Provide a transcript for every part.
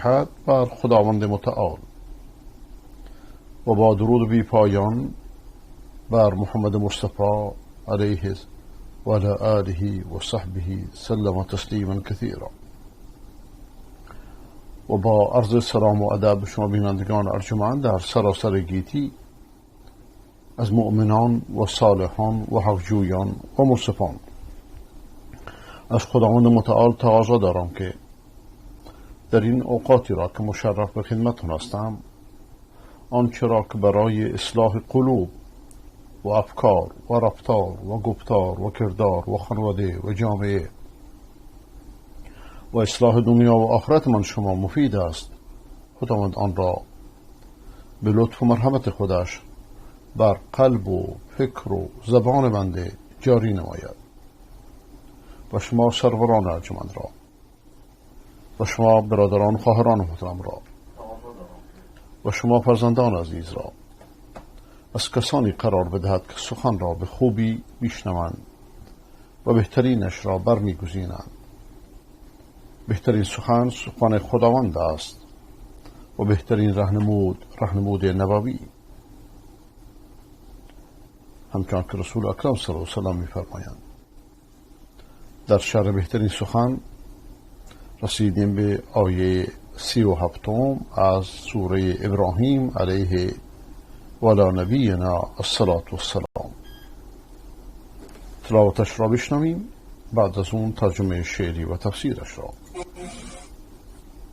حد بر خداوند متعال و با درود بی پایان بر محمد مصطفی علیه و علی آله و صحبه سلم تسلیما کثیرا. و با عرض سلام و ادب شما بینندگان ارجمند در سراسر گیتی از مؤمنان و صالحان و حقجویان و منصفان از خداوند متعال تقاضا دارم که در این اوقاتی را که مشرف به خدمتتون هستم، آنچه را که برای اصلاح قلوب و افکار و رفتار و گفتار و کردار و خانواده و جامعه و اصلاح دنیا و آخرت من شما مفید است، خداوند آن را به لطف و مرحمت خودش بر قلب و فکر و زبان بنده جاری نماید و شما سروران ارجمند را و شما برادران و خواهران محترم را و شما فرزندان عزیز را از کسانی قرار بدهد که سخن را به خوبی میشنوند و بهترینش را برمیگزینند. بهترین سخن خداوند است و بهترین رهنمود نبوی، همچنان که رسول اکرم صلی الله علیه و سلم میفرمایند. در شرح بهترین سخن رسیدیم به آیه 37 از سوره ابراهیم علیه و علی نبینا الصلاة والسلام. تلاوتش را بشنویم، بعد از اون ترجمه شعری و تفسیرش را.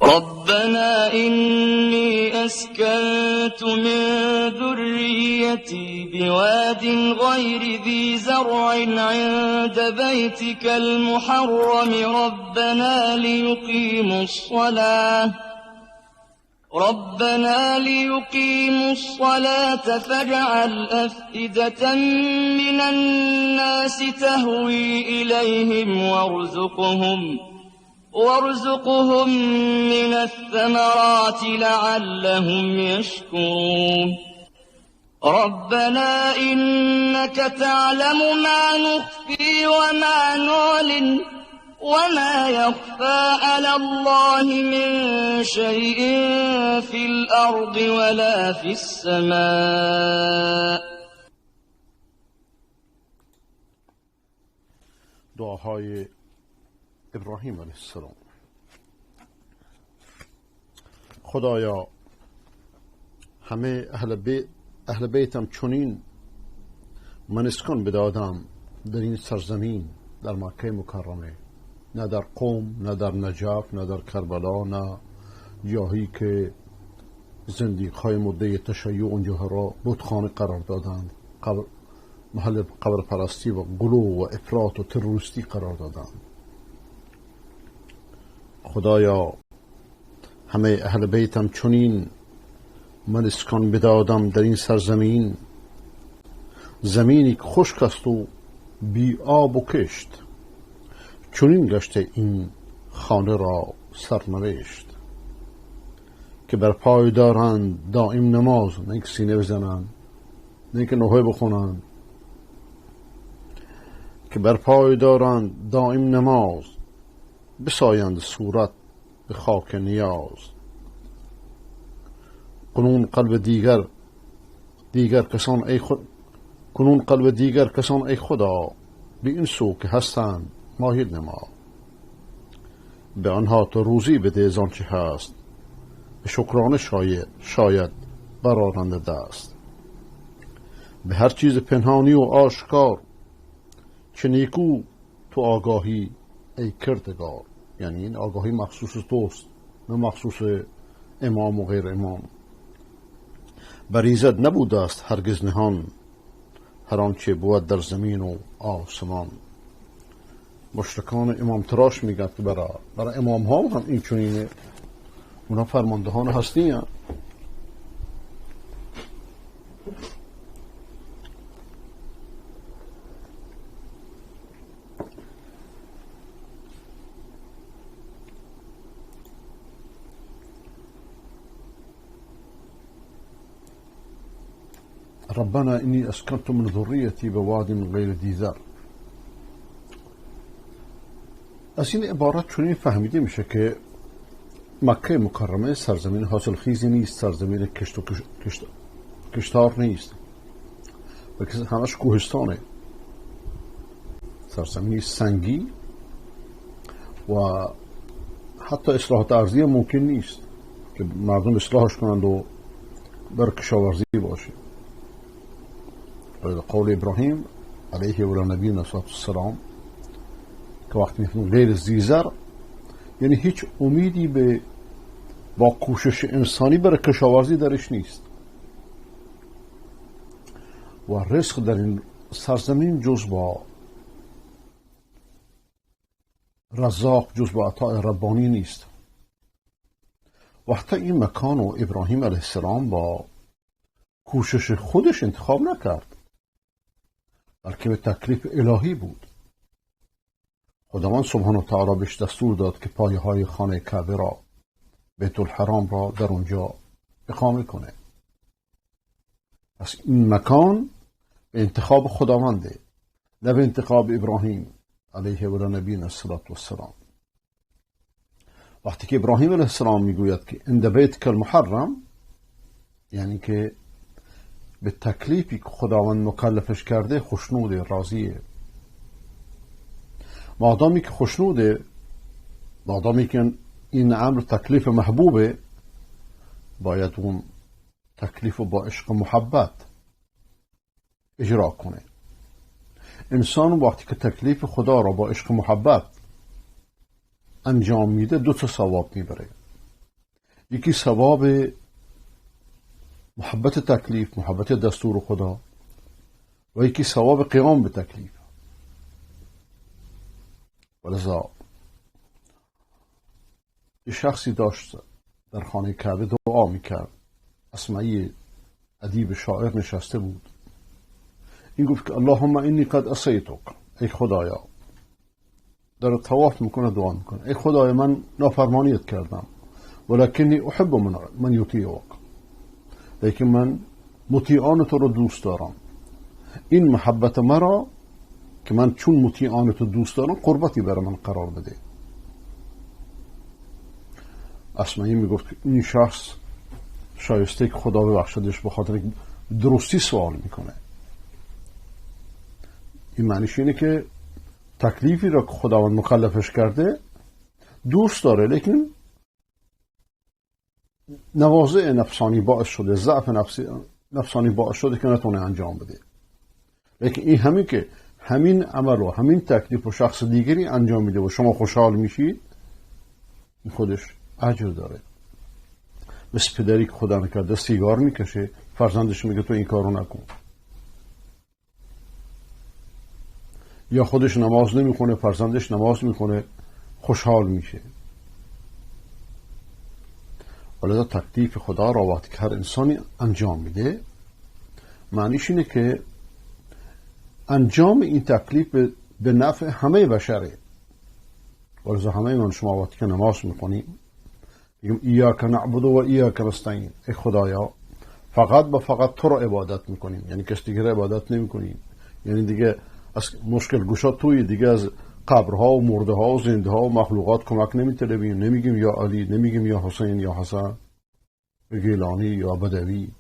ربنا إني أسكنت من ذريتي بواد غير ذي زرع عند بيتك المحرم ربنا ليقيموا الصلاة فاجعل أفئدة من الناس تهوي إليهم وارزقهم من الثمرات لعلهم يشكرون. ربنا إنك تعلم ما نخفي وما نعلن وما يخفى على الله من شيء في الأرض ولا في السماء. دعاهای ابراهیم علیه السلام. خدایا همه اهل بیتم چنین منسکن بدادم در این سرزمین، در مکه مکرمه، نه در قم، نه در نجف، نه در کربلا، نه جایی که زندیق‌های مدعی تشیع اونجاها را بتخانه قرار دادند، محل قبر پرستی و غلو و افراط و تروریستی قرار دادند. خدایا همه اهل بیتم چنین من اسکان بدادم در این سرزمین، زمینی که خشک است و بی آب و کشت، چنین گشته این خانه را سرنوشت. که بر پای دارند دائم نماز، نه که سینه بزنند، نه که نوحه بخونند. که بر پای دارند دائم نماز، بسایند صورت به خاک نیاز. کنون قلب دیگر کسان ای خدا، به این سو که هستند ماهید نما. به آنها تو روزی بده از آنچه هست، به شکرانه شاید برآرنده دست. به هر چیز پنهانی و آشکار، چه نیکو تو آگاهی ای کردگار. یعنی این آگاهی مخصوص توست، نه مخصوص امام و غیر امام. بر ایزد نبوده است هرگز نهان، هر آنچه بود در زمین و آسمان. مشرکان امام تراش میگن که برای امام ها هم این چنینه، اونا فرماندهان هستی هستند. ربنا إني أسكنت من ذريتي بواد غير ذي زرع. از این عبارت چنین فهمیده میشه که مکه مکرمه سرزمین حاصل خیزی نیست، سرزمین کشتار نیست، بلکه همش کوهستانه، سرزمین سنگی و حتی اصلاحات ارضی ممکن نیست که مردم اصلاحش کنند و بر کشاورزی باشه. قول ابراهیم علیه و نبینا السلام که وقتی میفهمون غیر زیزر، یعنی هیچ امیدی با کوشش انسانی برای کشاورزی درش نیست و رزق در این سرزمین جز با رزاق، جز با عطای ربانی نیست. وقتی این مکان و ابراهیم علیه السلام با کوشش خودش انتخاب نکرد، بلکه به تکلیف الهی بود. خداوند سبحانه و تعالی بهش دستور داد که پایه های خانه کعبه را، بیت الحرام را در اونجا اقامه کنه. پس این مکان به انتخاب خداونده، نه به انتخاب ابراهیم علیه و نبینا السلام. وقتی که ابراهیم علیه السلام میگوید که اند بیتک المحرم، یعنی که به تکلیفی که خداوند مکلفش کرده خوشنوده، راضیه. مادامی که خوشنوده، مادامی که این امر تکلیف محبوبه، باید اون تکلیف با عشق و محبت اجرا کنه. انسان وقتی که تکلیف خدا را با عشق و محبت انجام میده، دو تا ثواب میبره. یکی ثواب محبت تکلیف، محبت دستور خدا، و یکی ثواب قیام به تکلیف. ولذا یه شخصی داشت در خانه کعبه دعا میکرد. اسمعی ادیب شاعر نشسته بود. این گفت که اللهم انی قد عصیتک، ای خدایا، در طواف میکنه دعا میکنه، ای خدای من نافرمانیت کردم، ولکنی احب من یطیعک، لیکن من مطیعان تو رو دوست دارم. این محبت مرا که من چون مطیعان تو دوست دارم، قربتی برای من قرار بده. اسمعی میگفت که این شخص شایسته که خدا ببخشدش، به خاطر درستی سوال میکنه. این معنیش اینه که تکلیفی را که خداوند مکلفش کرده دوست داره، لیکن نوازع نفسانی باعث شده، ضعف نفسانی باعث شده که نتونه انجام بده. لیکن این همین که همین عمل و همین تکلیف و شخص دیگری انجام میده و شما خوشحال میشید، این خودش اجر داره. مثل پدری که خدا نکرده سیگار میکشه، فرزندش میگه تو این کارو نکن. یا خودش نماز نمیخونه، فرزندش نماز میخونه، خوشحال میشه. ولذا تکلیف خدا را وقتی که هر انسانی انجام میده، معنیش اینه که انجام این تکلیف به نفع همه بشره. ولذا همه من شما وقتی که نماز میخونیم میگم ایاک نعبد و ایاک نستعین، ای خدایا فقط و فقط تو را عبادت میکنیم، یعنی کس دیگه را عبادت نمیکنیم. یعنی دیگه از مشکل گشا توی، دیگه از قبرها و مرده ها و زنده ها و مخلوقات کمک نمیطلبیم. نمیگیم یا علی، نمیگیم یا حسین یا حسن، یا گیلانی یا بدوی.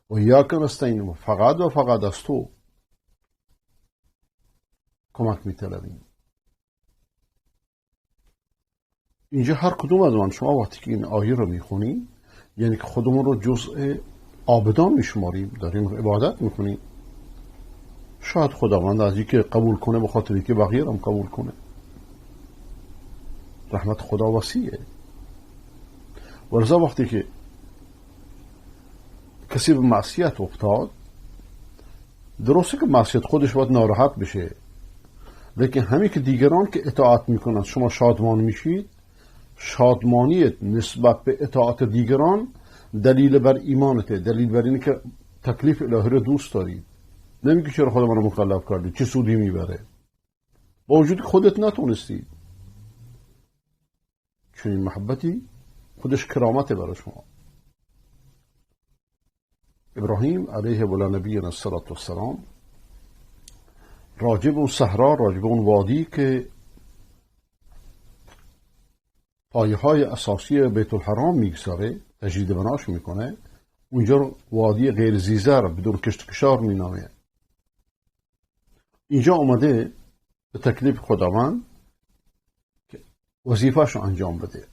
و ایاک نستعین، فقط و فقط از تو کمک میطلبیم. اینجا هر کدوم از من شما وقتی که این آیه رو میخونیم، یعنی که خودمون رو جزء عابدان میشماریم، داریم عبادت میکنیم. شاید خداوند از اینکه قبول کنه به خاطر اینکه بقیه هم قبول کنه. رحمت خدا وسیعه. ولذا وقتی که کسی به معصیت افتاد، درسته که معصیت خودش باید ناراحت بشه، لیکن همین که دیگران که اطاعت میکنند شما شادمان میشید، شادمانیت نسبت به اطاعت دیگران دلیل بر ایمانته، دلیل بر اینه که تکلیف الهی رو دوست دارید. نمیگی چرا خدا منو مکلف کردی، چه سودی میبره، با وجود خودت نتونستی. چون این محبتی خودش کرامته برای شما. ابراهیم علیه و نبینا السلام راجب اون صحرا، راجب اون وادی که پایه های اساسی بیت الحرام میگذاره، تجدید بناش میکنه، اونجا رو وادی غیر زیزر بدون کشت کشار مینامه. اینجا آمده به تکلیف خداوند که وظیفه‌شو انجام بده،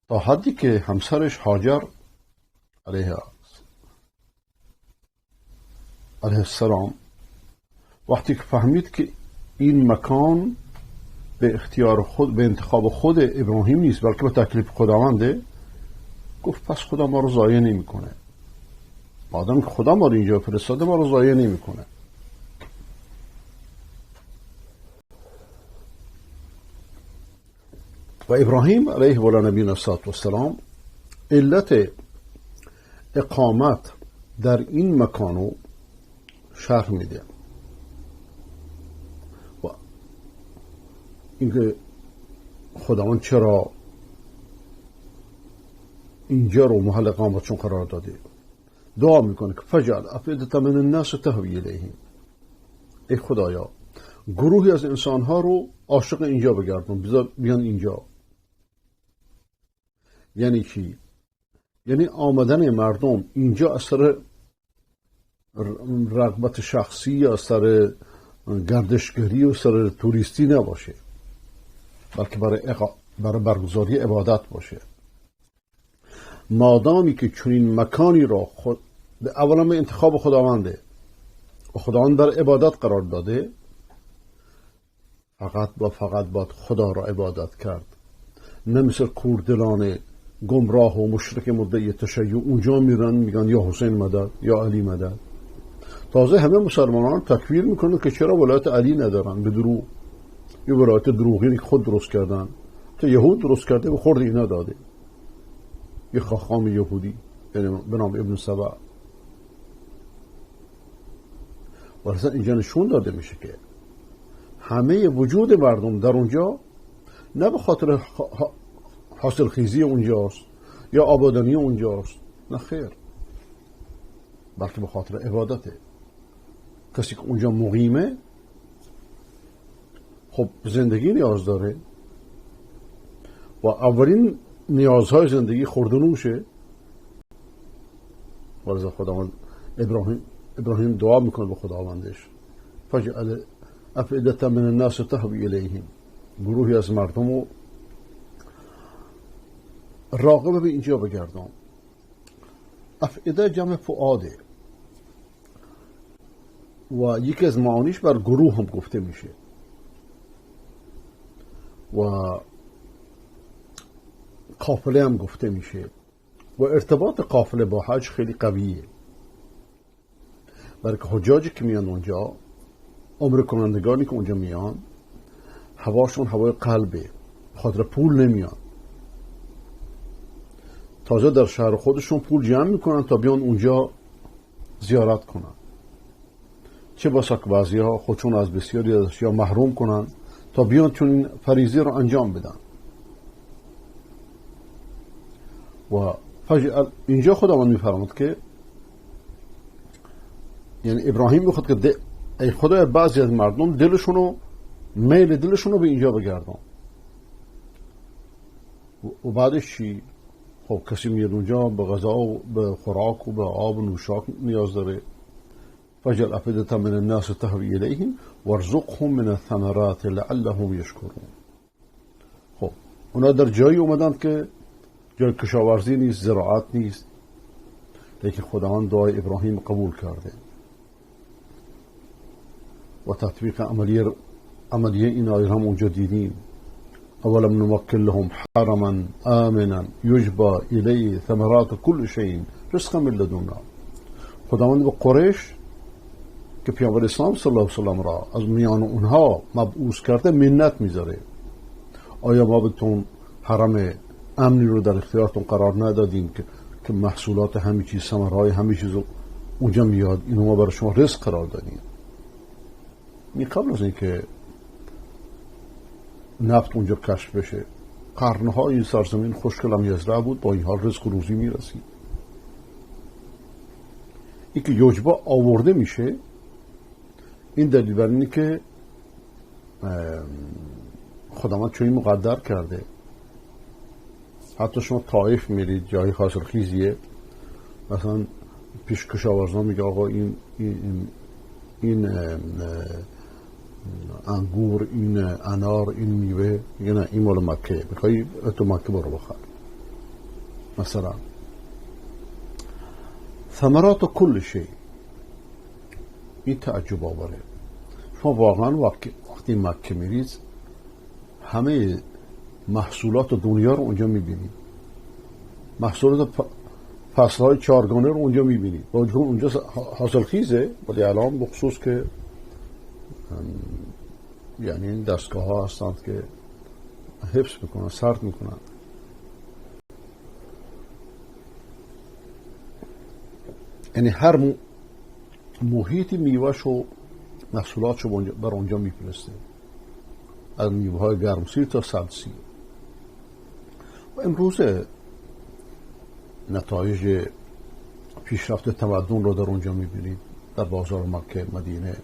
تا حدی که همسرش هاجر علیه السلام وقتی که فهمید که این مکان به اختیار خود، به انتخاب خود ابراهیم نیست بلکه به تکلیف خداونده، گفت پس خدا ما رو ضایع نمیکنه. بعدم که خدا ما رو اینجا فرستاده ما رو ضایع نمیکنه. و ابراهیم علیه و نبینا السلام علت اقامت در این مکانو شرح میده و اینکه خداوند چرا اینجا رو محل اقامتشون قرار داده. دعا میکنه که فجعل افئدة من الناس تهوی الیهم، ای خدایا گروهی از انسانها رو عاشق اینجا بگردون، بیان اینجا. یعنی چی؟ یعنی آمدن مردم اینجا اثر رغبت شخصی یا اثر گردشگری و اثر توریستی نباشه، بلکه برای برگزاری عبادت باشه. مادامی که چنین مکانی را اولا به انتخاب خداونده و خداوند در عبادت قرار داده، فقط باید خدا را عبادت کرد، نه مثل کوردلان گمراه و مشرک مدعی تشیع اونجا میرن میگن یا حسین مدد یا علی مدد. تازه همه مسلمانان تکفیر میکنن که چرا ولایت علی ندارن، به دروغ. یه ولایت دروغی خود درست کردن، تا یهود درست کرده و خورد اینا داده، یه خاخام یهودی یعنی به نام ابن سبع. ورسا اینجا نشون داده میشه که همه وجود مردم در اونجا نه به خاطر حاصل خیزی اونجاست یا آبادانی اونجاست، نه خیر، بلکه به خاطر عبادته. کسی که اونجا مقیمه خب زندگی نیاز داره و اولین نیازهای زندگی خوردنوشه. ورزا خداوند ابراهیم دعا میکنه به خداوندش فجعل افئدة من الناس تهوی الیهم، گروهی از مردم رو راغب به اینجا بگردان. افئده جمع فؤاده و یکی از معانیش بر گروه هم گفته میشه و قافله هم گفته میشه و ارتباط قافله با حج خیلی قویه، برای که حجاجی که میان اونجا، عمر کنندگانی که اونجا میان، هواشون هوای قلبه، خاطر پول نمیان. تازه در شهر خودشون پول جمع میکنن تا بیان اونجا زیارت کنن، چه بسا که بعضی ها خودشون از بسیاری از اشیا محروم کنن تا بیان چون این فریضه رو انجام بدن. و اینجا خداوند میفرماد که یعنی ابراهیم میخواد که ای خدای بعضی از مردم دلشونو، میل دلشونو به اینجا بگردن. و بعدش چی؟ خب کسی میاد اونجا به غذا و به خوراک و به آب و نوشاک نیاز داره. فجعل افئدة من الناس تهوی الیهم وارزقهم من الثمرات لعلهم یشکرون. خب اونا در جایی اومدن که جای کشاورزی نیست، زراعت نیست، لیکن خداوند دعای ابراهیم قبول کرده و تطبیق عملیه این آیه هم اونجا دیدیم. اولم نمکن لهم حرما آمنا یجبى الیه ثمرات کل شیء رزقا من لدنا. خداوند به قریش که پیامبر اسلام صلی الله علیه و سلم را از میان اونها مبعوث کرده منت میذاره. آیا ما بهتون حرم امنی رو در اختیارتون قرار ندادیم که محصولات همه چیز، ثمرهای همه چیز اونجا میاد، اینو ما برای شما رزق قرار دادیم؟ این قبل از اینکه نفت اونجا کشف بشه قرنها این سرزمین خشک لمیزرع بود، با این حال رزق و روزی میرسید. این که یوجبا آورده میشه، این دلیل بر اینه که خداوند چنین مقدر کرده. حتی شما طائف میرید، جای حاصلخیزیه، مثلا پیش کشاورزان میگه آقا این انگور، این انار، این میوه، میگه نه این مال مکه، میخوایی تو مکه برو بخر. مثلا ثمرات کل شی، این تعجب آوره. شما واقعا وقتی مکه میرید همه محصولات دنیا رو اونجا میبینید، محصولات فصلهای چارگانه رو اونجا میبینید. اونجا حاصل خیزه، ولی الان بخصوص که یعنی این دستگاه ها هستند که حفظ میکنن، سرد میکنن. یعنی هر محیط میوهش و محصولاتشو بر اونجا میفرسته، از میوه های گرمسیر تا سبزی. و امروز نتایج پیشرفت تمدن رو در اونجا میبینید. در بازار مکه، مدینه،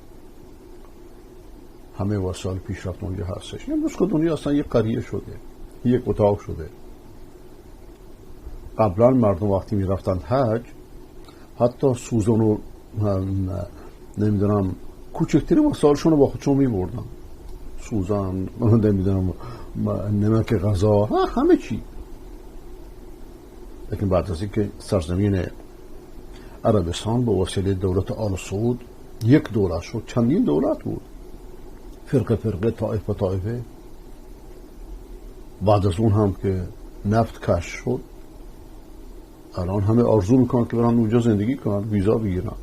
همه وسایل پیشرفت اونجا هستش. امروز که دنیا اصلا یک قریه شده، یک اتاق شده. قبلا مردم وقتی میرفتند حج، حتی سوزن و نمیدونم کوچکترین وسایلشون رو با خودشون میبردن، سوزن، نمیدونم نمک غذا، همه چی. لیکن بعد از اینکه سرزمین عربستان به وسیله دولت آل سعود یک دولت شد، چندین دولت بود، فرقه فرقه، طائفه طائفه. بعد از اون هم که نفت کشف شد، الان همه آرزو میکنن که برن اونجا زندگی کنن، ویزا بگیرن.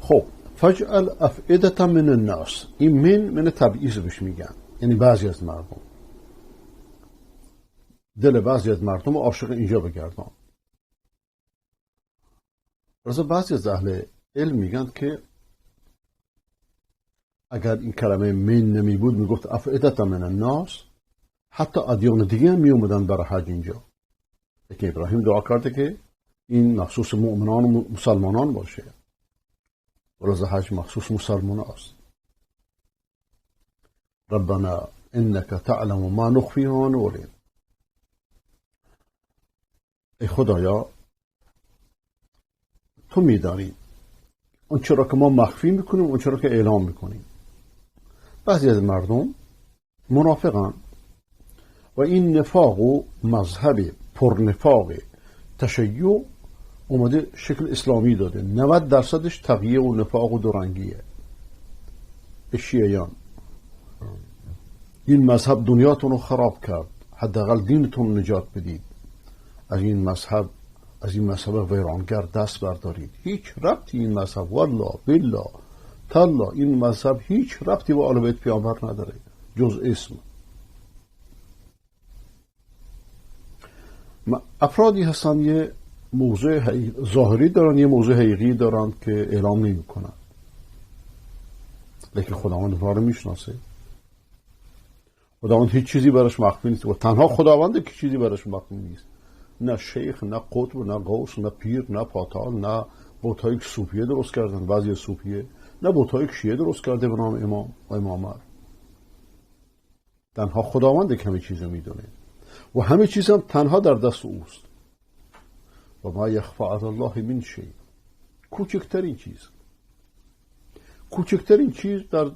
خب فجعل افئدة من الناس، این من تبعیض بهش میگن، یعنی بعضی از مردم، دل بعضی از مردم عاشق اینجا بگردان. رضا بعضی از اهل علم میگن که اگر این کلمه من نمی بود، میگفت افئدة من الناس، حتی ادیان دیگه هم می اومدن برای حج اینجا. لیکن ابراهیم دعا کرده که این مخصوص مؤمنان و مسلمانان باشه. ورزا حج مخصوص مسلمان است. ربنا انك تعلم ما نخفی و ما نعلن. ای خدایا تو میدانی اون چرا که ما مخفی میکنیم، اون چرا که اعلام میکنیم. بعضی از مردم منافقان و این نفاق و مذهب پرنفاق تشیع اومده شکل اسلامی داده. 90% تقیه و نفاق و دورنگیه. شیعیان این مذهب دنیاتون رو خراب کرد، حداقل دینتون نجات بدید. از این مذهب ویرانگر دست بردارید. هیچ ربطی این مذهب، والله بالله تالله، این مذهب هیچ ربطی با آل بیت پیامبر نداره جز اسم. افرادی هستن یه موضوع ظاهری دارن، یه موضوع حقیقی دارن که اعلام نمی کنن، لیکن خداوند اونها رو میشناسه. خداوند هیچ چیزی براش مخفی نیست و تنها خداونده که چیزی براش مخفی نیست. نه شیخ، نه قطب، نه غوث، نه پیر، نه پاتال، نه بت‌های صوفیه درست کردن، بعضی صوفیه، نه بت‌های شیعه درست کرده به نام امام و امامت. تنها خداونده که همه چیزو میدونه و همه چیز هم تنها در دست اوست. و ما یخفی علی الله من شیء، کوچکترین چیز در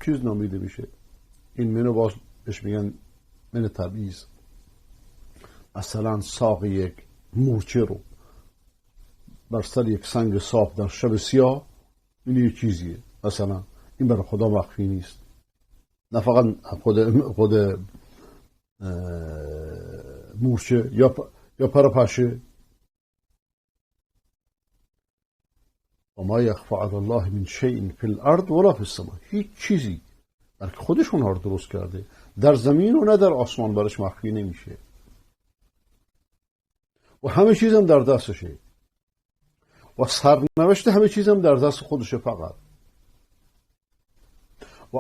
چیز نامیده میشه. این منو باز بهش میگن من تبعیض. مثلا ساق یک مورچه رو بر سر یک سنگ صاف در شب سیاه، این یه چیزیه. مثلا این برای خدا مخفی نیست. نه فقط خود مورچه یا پرپشه. و ما یخفی علی الله من شیء فی الارض ولا فی السماء، هیچ چیزی بلکه خودشون ها رو درست کرده در زمین و نه در آسمان برش مخفی نمیشه و همه چیز هم در دستشه و سرنوشت همه چیز هم در دست خودشه فقط. و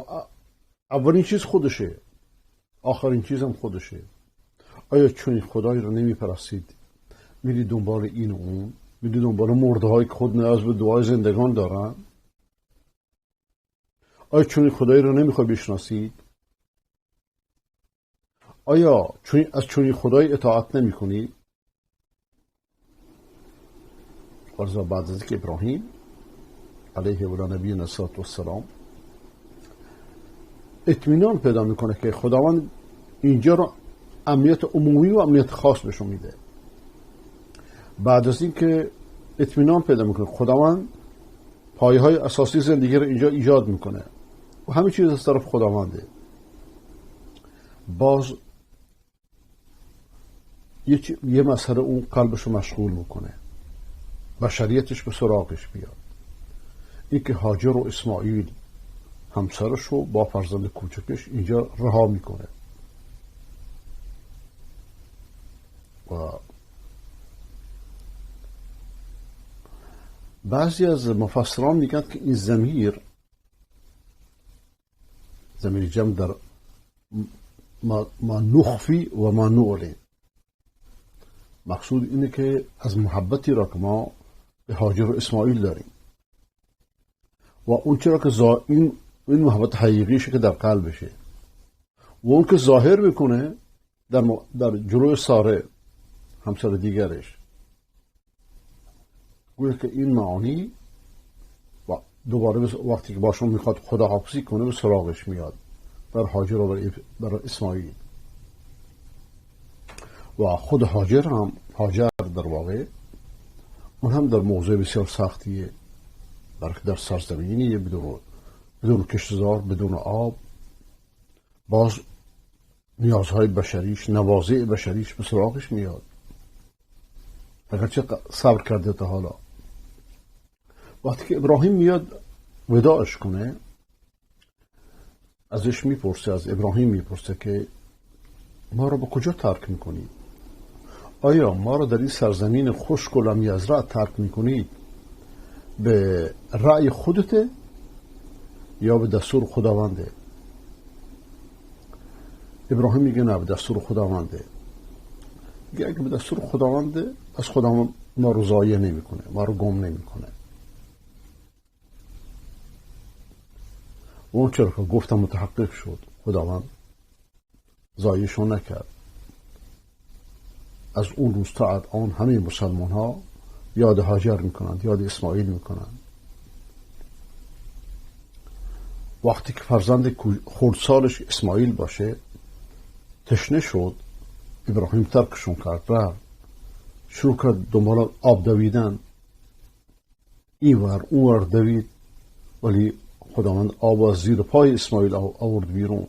اولین چیز خودشه، آخرین چیز هم خودشه. آیا چون خدایی رو نمی پرستید؟ میری دنبال این و اون، میری دنبال مرده هایی که خود نیاز به دعای زندگان دارن؟ آیا چون خدایی رو نمیخوای بشناسید؟ آیا از چون خدایی اطاعت نمی کنید؟ بعد از که ابراهیم علیه و نبینا السلام اطمینان پیدا میکنه که خداوند اینجا رو امنیت عمومی و امنیت خاص بهشون میده. بعد از این که اطمینان پیدا میکنه خداوند پایه های اساسی زندگی رو اینجا ایجاد میکنه و همه چیز از طرف خداونده، باز یه مسئله اون قلبش رو مشغول میکنه، بشریتش به سراغش بیاد. این که هاجر و اسماعیل همسرش رو با فرزند کوچکش اینجا رها میکنه و بعضی از مفسران میگن که این ضمیر جمع در ما نخفی و ما نعلن، مقصود اینه که از محبتی را که ما به هاجر و اسماعیل داریم و اون چرا که این محبت حقیقیشه که در قلبشه و اون که ظاهر میکنه در جلوی ساره همسر دیگرش، گویا که این معانی و دوباره وقتی که باشون میخواد خداحافظی کنه به سراغش میاد بر هاجر و بر اسماعیل. و خود هاجر در واقع اون هم در موضع بسیار سختیه، برای در سرزمینی بدون کشتزار، بدون آب، باز نیازهای بشریش، نوازع بشریش به سراغش میاد اگرچه صبر کرده تا حالا. وقتی که ابراهیم میاد وداعش کنه از ابراهیم میپرسه که ما رو به کجا ترک میکنید؟ آیا ما رو در این سرزمین خشک و لمیزرع ترک میکنید به رأی خودته یا به دستور خداونده؟ ابراهیم میگه نه، به دستور خداونده. میگه اگه به دستور خداونده از خداوند ما رو ضایع نمیکنه، ما رو گم نمیکنه. و اون چرا که گفتم متحقق شد، خداوند ضایعشون نکرد. از اون روز تا الان همه مسلمان ها یاد هاجر میکنند، یاد اسماعیل میکنند. وقتی که فرزند خردسالش اسماعیل باشه تشنه شد، ابراهیم ترکشون کرد و شروع کرد دنبال آب دویدن، این ور اون ور دوید، ولی خداوند آب از زیر پای اسماعیل آورد بیرون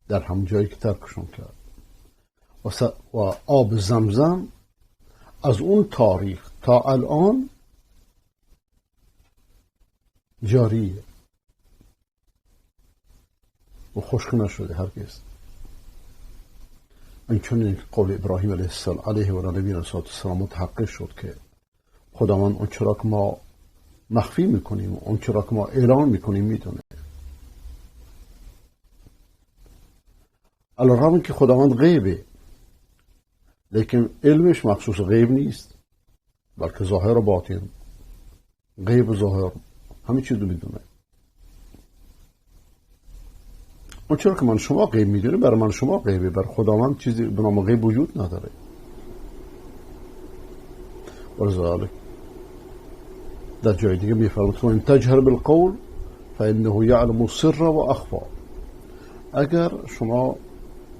در همون جایی که ترکشون کرد. و آب زمزم از اون تاریخ تا الان جاریه و خشک نشده هرگز. این چون قول ابراهیم علیه و نبینا السلام متحقق شد که خداوند اون چرا که ما مخفی میکنیم، اون چرا که ما اعلان میکنیم میدونه. الان که خداوند غیبه، لیکن علمش مخصوص غیب نیست، بلکه ظاهر و باطن، غیب و ظاهر همه چیز رو میدونه. اون چرا که من شما غیب میدونه برای من شما غیبه، برای خداوند چیزی به نام غیب وجود نداره. ولذلك در جای دیگه میفرماید که ان تجهر بالقول فانه یعلم السر و اخفی. اگر شما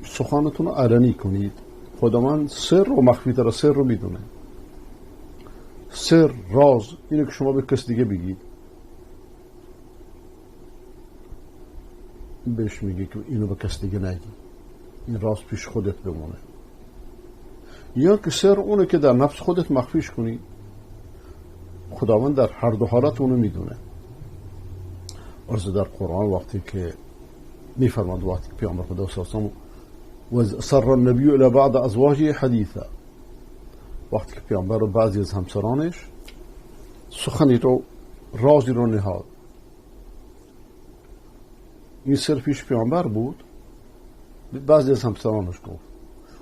سخنتون رو علنی کنید، خداوند سر و مخفی تر سر رو میدونه. سر، راز اینه که شما به کس دیگه بگید، بهش میگه که اینو به کس دیگه نگی، این راز پیش خودت بمونه. یا که سر اونه که در نفس خودت مخفیش کنی، خداوند در هر دو حالت اونو میدونه. عرض در قرآن وقتی که میفرماد، وقتی که پیامبر خدا صلی الله علیه و آله و سر النبی الی بعض ازواجه حدیثا، وقتی که پیامبر و بعضی از همسرانش سخنی رو، رازی رو نهاد، این سر پیش پیامبر بود، بعضی از همسرانش گفت.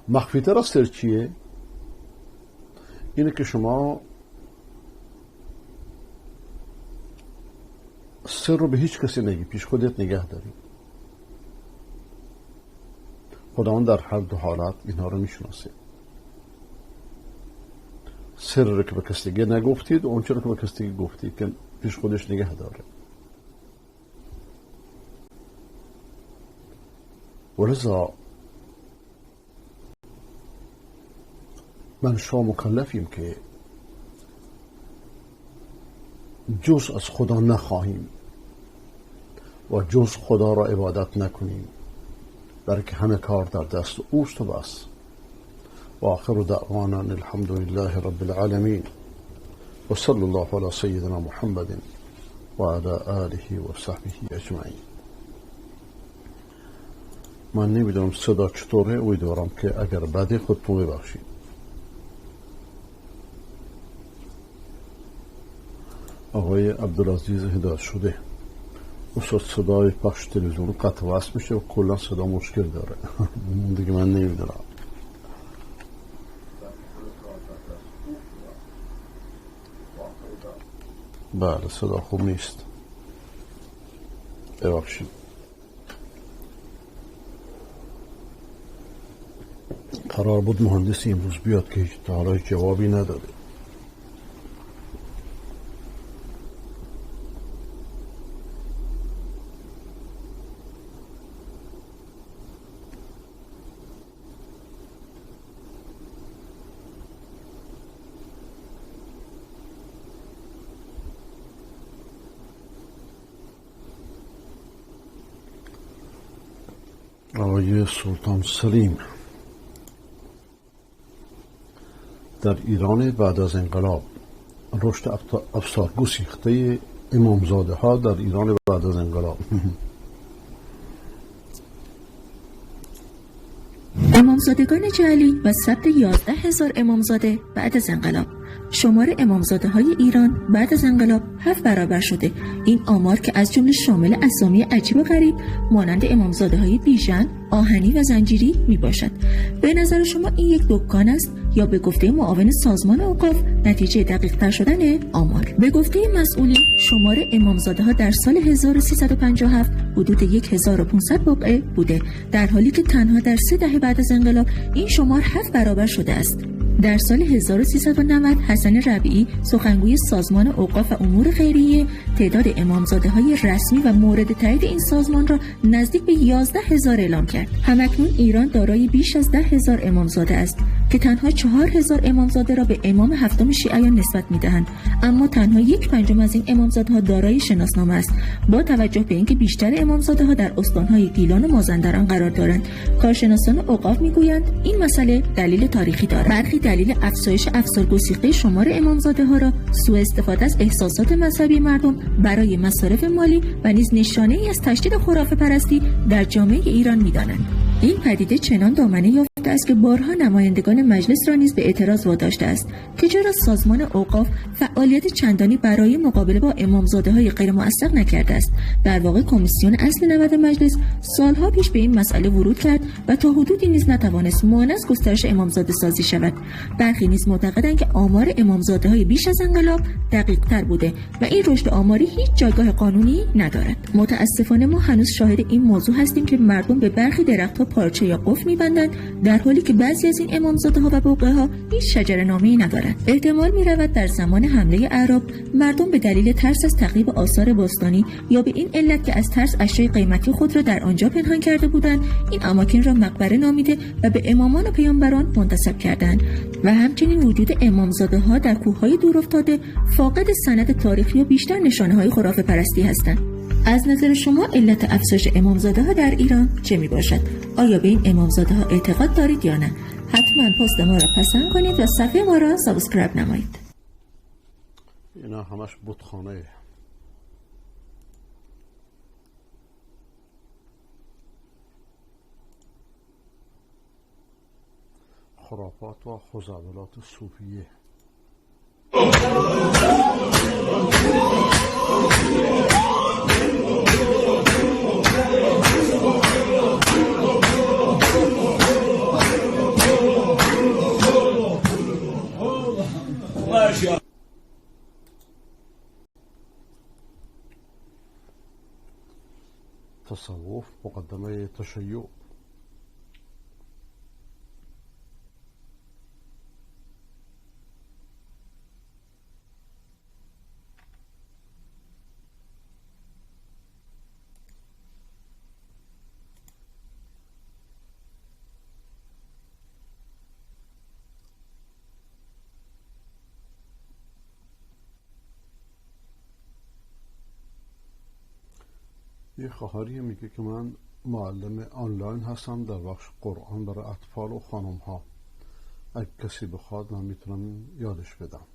مخفی تر از سر چیه؟ اینه که شما سر رو به هیچ کسی نگی، پیش خودت نگه داری. خداوند در هر دو حالت اینها رو میشناسه. سر رو که به کسی دیگه نگفتید و اونچه رو که به کسی دیگه گفتید که پیش خودش نگه داره. ولذا من شما مکلفیم که جز از خدا نخواهیم و جز خدا را عبادت نکنیم، برای که همه کار در دست اوست و بس. و آخر دعوانا الحمد لله رب العالمین و صلی الله علی سیدنا محمد و علی آله و صحبه اجمعین. من نمیدونم صدا چطوره، امیدوارم که اگر بده خودتون ببخشید. آقای عبدالعزیز هدایت شده استاد، صدای پخش تلویزیون قطع وصل میشه و کلا صدا مشکل داره. دیگه من نمیدونم. بله صدا خوب نیست، ببخشید. قرار بود مهندسی امروز بیاد که تا حالا جوابی نداده. آقای سلطان سلیم در ایران بعد از انقلاب، رشد افسار گسیخته امامزاده ها در ایران بعد از انقلاب. امامزادگان جعلی و ثبت 11,000 امامزاده بعد از انقلاب. شمار امامزاده های ایران بعد از انقلاب 7 برابر شده. این آمار که از جمله شامل اسامی عجیب و غریب مانند امامزاده های بیژن، آهنی و زنجیری می باشد. به نظر شما این یک دکان است یا به گفته معاون سازمان اوقاف نتیجه دقیق تر شدن آمار؟ به گفته مسئولین شمار امامزاده ها در سال 1357 حدود 1500 واقعه بوده، در حالی که تنها در 3 دهه بعد از انقلاب این شمار 7 برابر شده است. در سال 1390 حسن ربیعی سخنگوی سازمان اوقاف و امور خیریه تعداد امامزاده های رسمی و مورد تایید این سازمان را نزدیک به 11,000 اعلام کرد. همکنون ایران دارای بیش از 10,000 امامزاده است که تنها 4,000 امامزاده را به امام هفتم شیعیان نسبت می‌دهند، اما تنها 1/5 از این امامزاده ها دارای شناسنامه است. با توجه به اینکه بیشتر امامزاده ها در استان‌های گیلان و مازندران قرار دارند، کارشناسان اوقاف می‌گویند این مسئله دلیل تاریخی دارد. برخی دلیل افزایش افسار گسیخته شمار امامزاده ها را سوء استفاده از احساسات مذهبی مردم برای مصارف مالی و نیز نشانه‌ای از تشدید خرافه پرستی در جامعه ایران می‌دانند. این پدیده چنان دامنه یافته است که بارها نمایندگان مجلس را نیز به اعتراض واداشته است که چرا سازمان اوقاف فعالیت چندانی برای مقابله با امامزاده‌های غیر مؤثق نکرده است. در واقع کمیسیون اصل 90 مجلس سالها پیش به این مسئله ورود کرد و تا حدودی نیز نتوانست مانع از گسترش امامزاده سازی شود. برخی نیز معتقدند که آمار امامزاده‌های بیش از انقلاب دقیق‌تر بوده و این رشد آماری هیچ جایگاه قانونی ندارد. متأسفانه ما هنوز شاهد این موضوع هستیم که مردم به برخی درخت‌ها پارچه یا قفل می‌بندند، در حالی که بعضی از این امامزاده‌ها و بقعه‌ها هیچ شجره‌نامه‌ای ندارند. احتمال می‌رود در زمان حمله اعراب مردم به دلیل ترس از تخریب آثار باستانی یا به این علت که از ترس اشیاء قیمتی خود را در آنجا پنهان کرده بودند، این اماکن را مقبره نامیده و به امامان و پیامبران منتسب کردند. و همچنین وجود امامزاده‌ها در کوه‌های دورافتاده فاقد سند تاریخی و بیشتر نشانه‌های خرافه پرستی هستند. از نظر شما علت افزایش امامزاده‌ها در ایران چه می باشد؟ آیا به این امامزاده‌ها اعتقاد دارید یا نه؟ حتما پست ما را پسند کنید و صفحه ما را سابسکرایب نمایید. اینا همش بتخانه. خرافات و خزعبلات صوفیه. تصوف مقدمه تشیع. یه خواهری میگه که من معلم آنلاین هستم در بخش قرآن برای اطفال و خانم ها. اگه کسی بخواد من میتونم یادش بدم.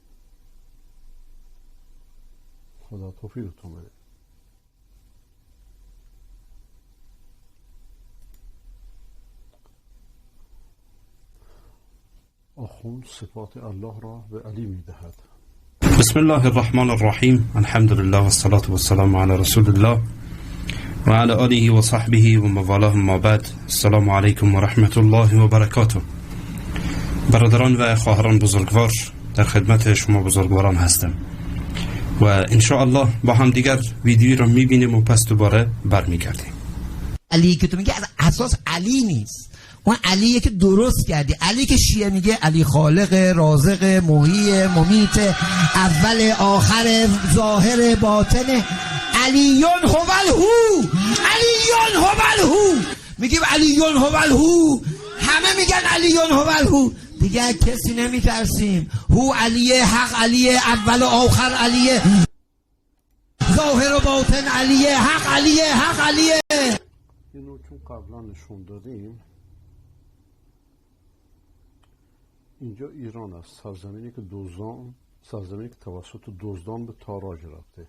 خدا توفیقتون بده. آخوند صفات الله را به علی میدهد. بسم الله الرحمن الرحیم. الحمد لله والصلاة والسلام على رسول الله و علی آله و صحبه و موالاه، ما بعد. السلام علیکم و رحمت الله و برکاته. برادران و خواهران بزرگوار، در خدمت شما بزرگواران هستم و انشاءالله با هم دیگر ویدیویی رو میبینیم و پس دوباره برمیگردیم. علی که تو میگه از اساس علی نیست، اون علیه که درست کردی. علی که شیعه میگه علی خالق، رازق، محیی، ممیت، اول آخر، ظاهر، باطن. علیون هوالهو، علیون هوالهو. میگیم علیون هوالهو، همه میگن علیون هوالهو. دیگه کسی نمیترسیم. هو علیه، حق علیه، اول و آخر علیه، ظاهر و باطن علیه، حق علیه، حق علیه. اینو چون قبلا نشون دادیم، اینجا ایران است، سرزمینی که توسط دزدان به تاراج رفته.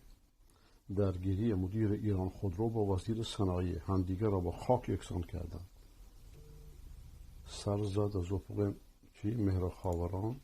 درگیری مدیر ایران خودرو با وزیر صنایع، همدیگر را با خاک یکسان کردند. سر زد از افق مهر خاوران.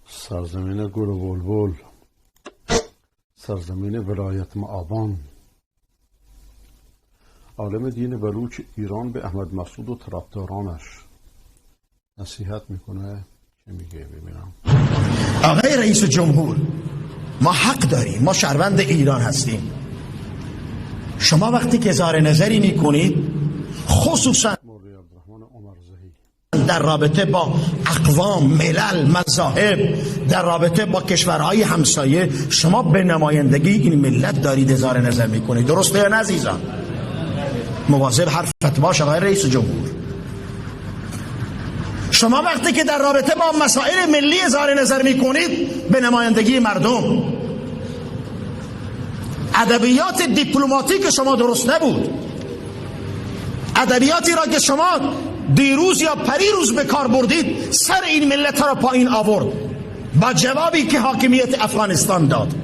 سرزمین گل و بلبل، سرزمین ولایت مآبان. عالم دین بلوچ ایران به احمد مسعود و طرفدارانش نصیحت میکنه. چه میگه؟ ببینم. آقای رئیس جمهور، ما حق داریم، ما شهروند ایران هستیم. شما وقتی که اظهار نظری میکنید، خصوصا در رابطه با اقوام، ملل، مذاهب، در رابطه با کشورهای همسایه، شما به نمایندگی این ملت دارید اظهار نظر میکنید. درسته یا نه عزیزان؟ مواظب حرفت باش آقای رئیس جمهور. شما وقتی که در رابطه با مسائل ملی اظهار نظر میکنید به نمایندگی مردم، ادبیات دیپلماتیک شما درست نبود. ادبیاتی را که شما دیروز یا پریروز به کار بردید، سر این ملت را پایین آورد با جوابی که حاکمیت افغانستان داد.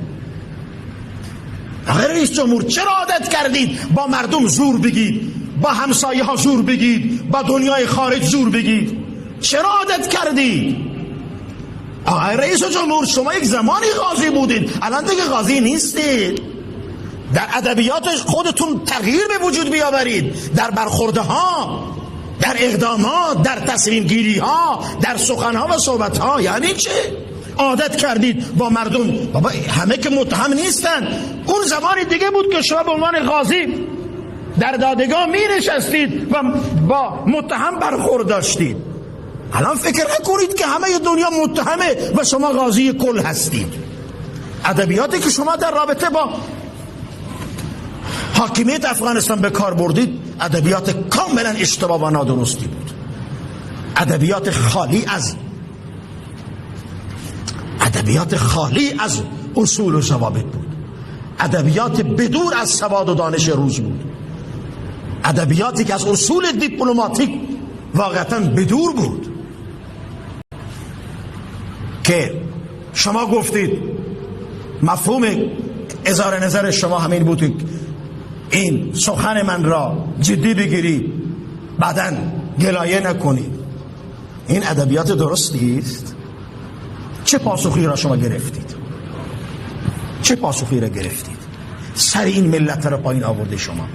آقای رئیس جمهور، چرا عادت کردید با مردم زور بگید، با همسایه ها زور بگید، با دنیای خارج زور بگید؟ چرا عادت کردید؟ آقای رئیس جمهور، شما یک زمانی قاضی بودید، الان دیگه قاضی نیستید. در ادبیات خودتون تغییر به وجود بیاورید، در برخورده ها، در اقدامات، در تصمیم گیری ها، در سخن ها و صحبت ها. یعنی چه؟ عادت کردید با مردم. بابا همه که متهم نیستن. اون زمانی دیگه بود که شما به عنوان قاضی در دادگاه می نشستید و با متهم برخورد داشتید. الان فکر نکنید که همه دنیا متهمه و شما قاضی کل هستید. ادبیاتی که شما در رابطه با حاکمیت افغانستان به کار بردید، ادبیات کاملا اشتباه و نادرستی بود. ادبیات خالی از اصول و ضوابط بود. ادبیات بدور از سواد و دانش روز بود، ادبیاتی که از اصول دیپلماتیک واقعا بدور بود. که شما گفتید مفهوم اظهار نظر شما همین بود که این سخن من را جدی بگیرید بعداً گلایه نکنید. این ادبیات درستی است؟ چه پاسخی را شما گرفتید؟ چه پاسخی را گرفتید؟ سر این ملت را پایین آورده شما.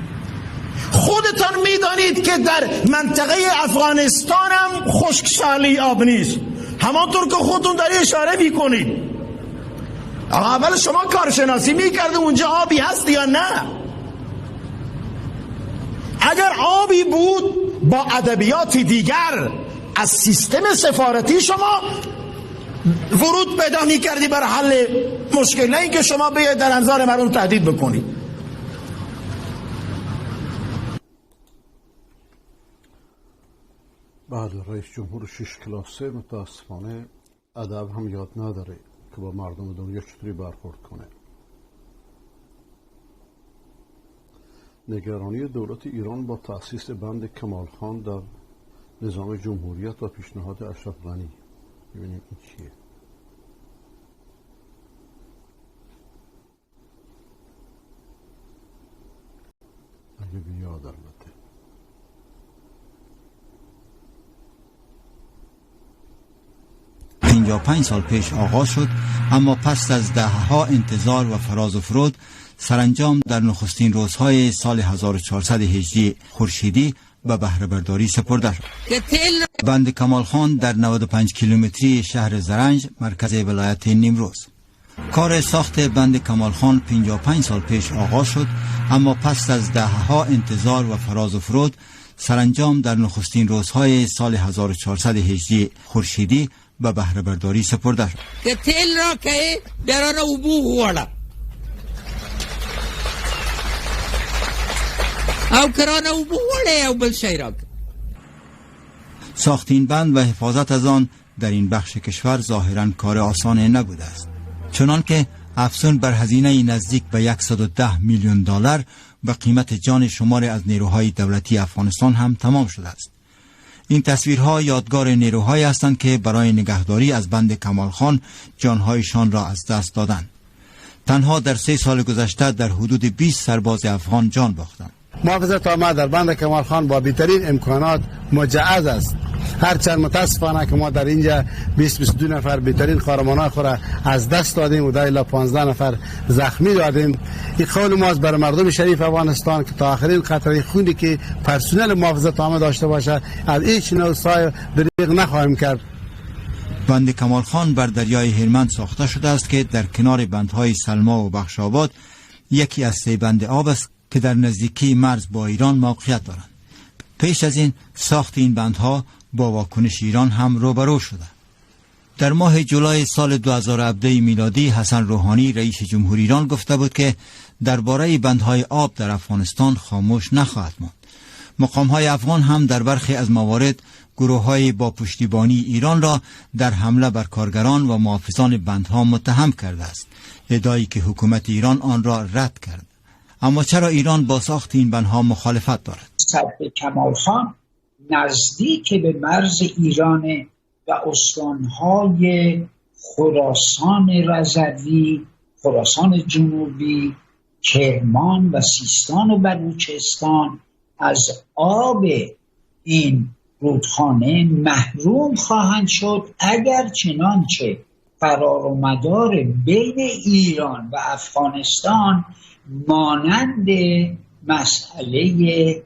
خودتان میدانید که در منطقه افغانستان هم خشکسالی آب نیست، همانطور که خودتون در اشاره میکنید. اول شما کارشناسی میکرده اونجا آبی هست یا نه؟ اگر آبی بود با ادبیات دیگر از سیستم سفارتی شما ورود پیدا میکردی برای حل مشکل، نه اینکه شما بیاید در انظار مردم تهدید بکنید. بعد رئیس جمهور 6 کلاسه متاسفانه ادب هم یاد نداره که با مردم دنیا چطوری برخورد کنه. نگرانی دولت ایران با تأسیس بند کمال خان در نظام جمهوریت و پیشنهاد اشرف غنی. ببینیم این چیه. اگه بیاد البته. 55 سال پیش آغاز شد، اما پس از دهها انتظار و فراز و فرود سرانجام در نخستین روزهای سال 1400 هجری خورشیدی به بهره برداری سپرده شد. بند کمال خان در 95 کیلومتری شهر زرنج مرکز ولایت نیمروز. کار ساخت بند کمال خان 55 سال پیش آغاز شد، اما پس از دهها انتظار و فراز و فرود سرانجام در نخستین روزهای سال 1400 هجری خورشیدی به بهره برداری سپرده شد. که تیل را که دران اوبو وړه او کرانه اوبو وړه او بل شی را. ساخت این بند و حفاظت از آن در این بخش کشور ظاهراً کار آسان نبوده است، چنان که افزون بر هزینه نزدیک به 110 میلیون دلار به قیمت جان شماری از نیروهای دولتی افغانستان هم تمام شده است. این تصویرها یادگار نیروهایی هستند که برای نگهداری از بند کمال خان جانهایشان را از دست دادند. تنها در 3 سال گذشته در حدود 20 سرباز افغان جان باختند. محافظت عامه در بند کمال خان با بهترین امکانات مجهز است. هرچند متاسفانه که ما در اینجا 20-22 نفر بهترین قهرمانان خود را از دست دادیم و الی 15 نفر زخمی دادیم. این قول ما برای مردم شریف افغانستان که تا آخرین قطره خونی که پرسنل محافظت عامه داشته باشه از هیچ نوع سایه دریغ نخواهیم کرد. بند کمال خان بر دریای هلمند ساخته شده است که در کنار بندهای سلما و بخشاباد یکی از 3 بند آب است که در نزدیکی مرز با ایران موقعیت دارند. پیش از این ساخت این بندها با واکنش ایران هم روبرو شده. در ماه جولای سال 2017 میلادی حسن روحانی رئیس جمهور ایران گفته بود که درباره بندهای آب در افغانستان خاموش نخواهد ماند. مقامهای افغان هم در برخی از موارد گروه‌های با پشتیبانی ایران را در حمله بر کارگران و محافظان بندها متهم کرده است، ادعایی که حکومت ایران آن را رد کرد. اما چرا ایران با ساخت این بندها مخالفت دارد؟ سد کمال خان نزدیک به مرز ایران و استانهای خراسان رضوی، خراسان جنوبی، کرمان و سیستان و بلوچستان از آب این رودخانه محروم خواهند شد اگر چنانچه قرار و مدار بین ایران و افغانستان مانند مسئله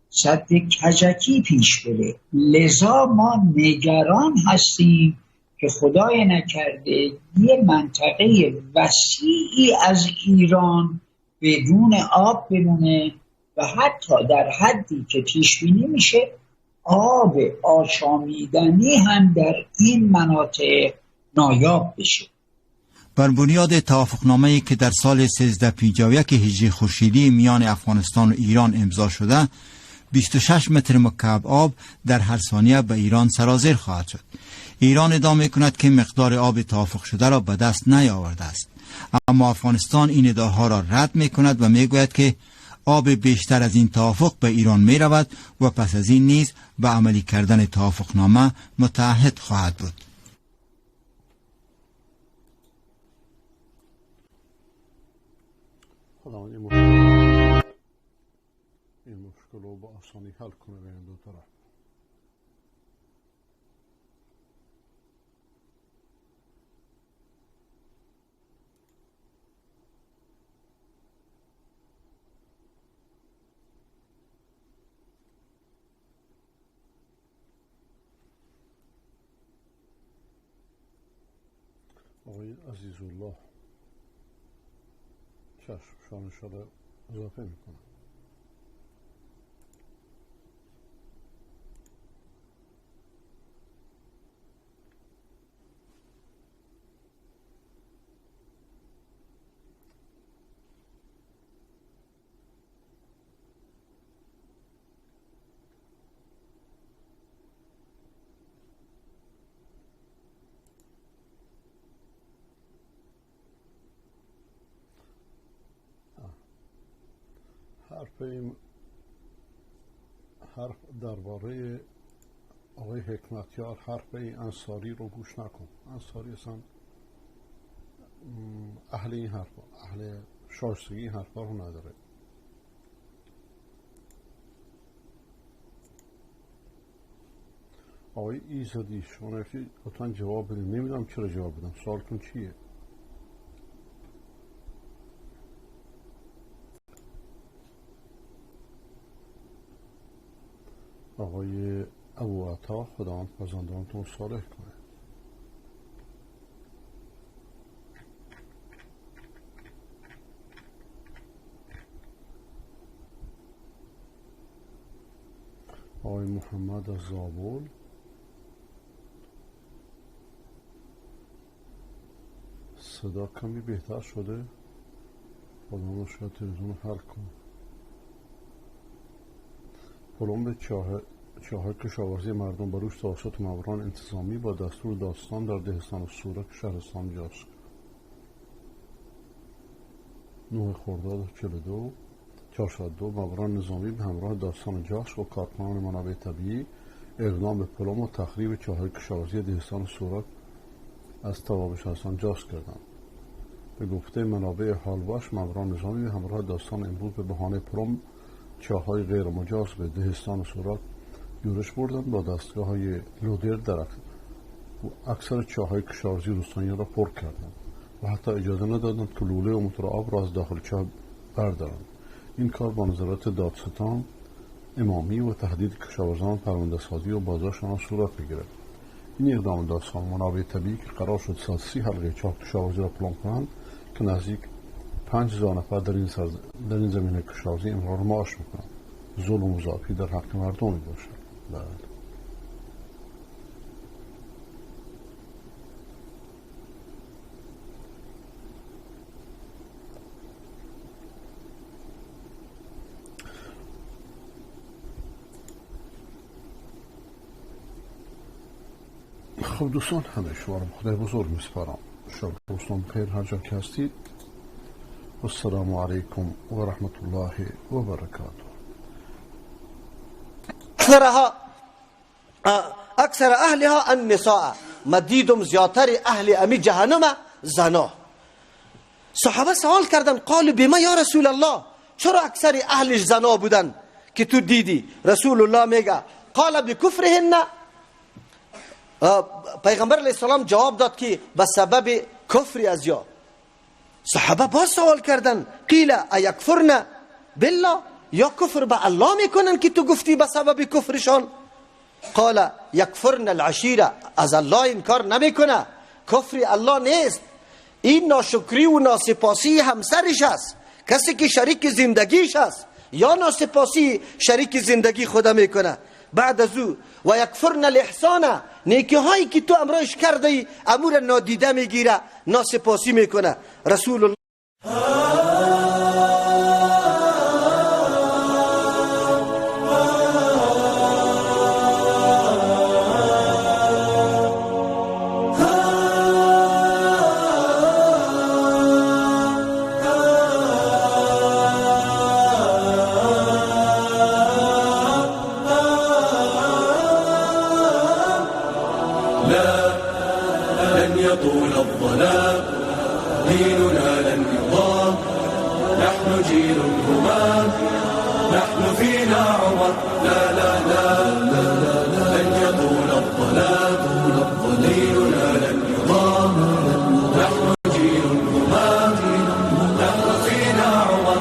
سد کجکی پیش بره. لذا ما نگران هستیم که خدای نکرده یه منطقه وسیعی از ایران بدون آب بمونه و حتی در حدی که پیش بینی میشه آب آشامیدنی هم در این مناطق نایاب بشه. بر بنیاد توافقنامه‌ای که در سال 1351 هجری خورشیدی میان افغانستان و ایران امضا شده، 26 متر مکعب آب در هر ثانیه به ایران سرازیر خواهد شد. ایران ادعا می‌کند که مقدار آب توافق شده را به دست نیاورده است. اما افغانستان این ادعاها را رد می کند و می گوید که آب بیشتر از این توافق به ایران می رود و پس از این نیز به عملی کردن توافقنامه متعهد خواهد بود. این مشکل رو با آسانی حل کنه به این دو طرف. آقای عزیزالله چشم شانش را اضافه میکنم. حرف درباره آقای حکمتیار حرف انصاری رو گوش نکن. انصاری اصلا اهل این حرفا، اهل شایستگی این حرفا رو نداره. آقای ایزدی شما نفتی لطفا جواب بدیم. نمیدونم چرا جواب بدم. سوالتون چیه؟ آقای ابو عطا خداوند فرزندانتون صالح کنه. آقای محمد از زابل صدا کمی بهتر شده. خداوند شاید تلویزیون حل کنه. پلمب چاه کشاورزی مردم بروش توسط ماموران انتظامی با دستور داستان در دهستان و سورک شهرستان جاست. 9 خرداد 42 402 ماموران نظامی به همراه داستان جاش و کارکنان منابع طبیعی اقدام به پلم و تخریب چاه کشاورزی دهستان و سورک از توابع شهرستان جاست کردند. به گفته منابع حالباش ماموران نظامی به همراه داستان امروز به بهانه پلم چاه‌های غیر مجاز به دهستان و سورک یورش بردن با دستگاه های لودر در اکثر چاه‌های کشاورزی روستانیان را پر کردند و حتی اجازه ندادند که لوله و موتور آب را از داخل چاه بردارند. این کار با نظارت دادستان امامی و تهدید کشاورزان پرونده سازی و بازداشتشان صورت می‌گرفت. این اقدام داستان منابع طبیعی که قرار شد 130 حلقه چاه کشاورزی را پلم کنند که نزدیک 5000 نفر در این زمینه کشاورزی امرار معاش میکنند. ظلم و مضاعفی در حق مردم میباشد. بله. خب دوستان همه شما رو خدای بزرگ میسپارم. شب روزتون بخیر هر جا که هستید. السلام علیکم و رحمت الله و برکاته. اکثر اهلها النساء مدیدم زیادتر اهل امی جهنم زنا. صحابه سوال کردن قالوا بما یا رسول الله، چرا اکثر اهلش زنا بودن که تو دیدی؟ رسول الله میگه قال بکفرهن. پیغمبر علیه السلام جواب داد که به سبب کفر از یا. صحابه باز سوال کردن قیل ایکفرن بالله، یا کفر به الله میکنن که تو گفتی به سبب کفرشان؟ قال یکفرن العشیره، از الله انکار نمیکنه، کفر الله نیست، این ناشکری و ناسپاسی همسرش است. کسی که شریک زندگیش است یا ناسپاسی شریک زندگی خدا میکنه. بعد از او و یکفرن الاحسان، نیکی هایی که تو امرایش کرده امور نادیده میگیره، ناسپاسی میکنه. رسول الله جيل همام، نحن فينا عمر، لا لا لا لا لا لا، لن يطول الظلام، ليلنا لن يضام، نحن جيل همام، نحن فينا عمر.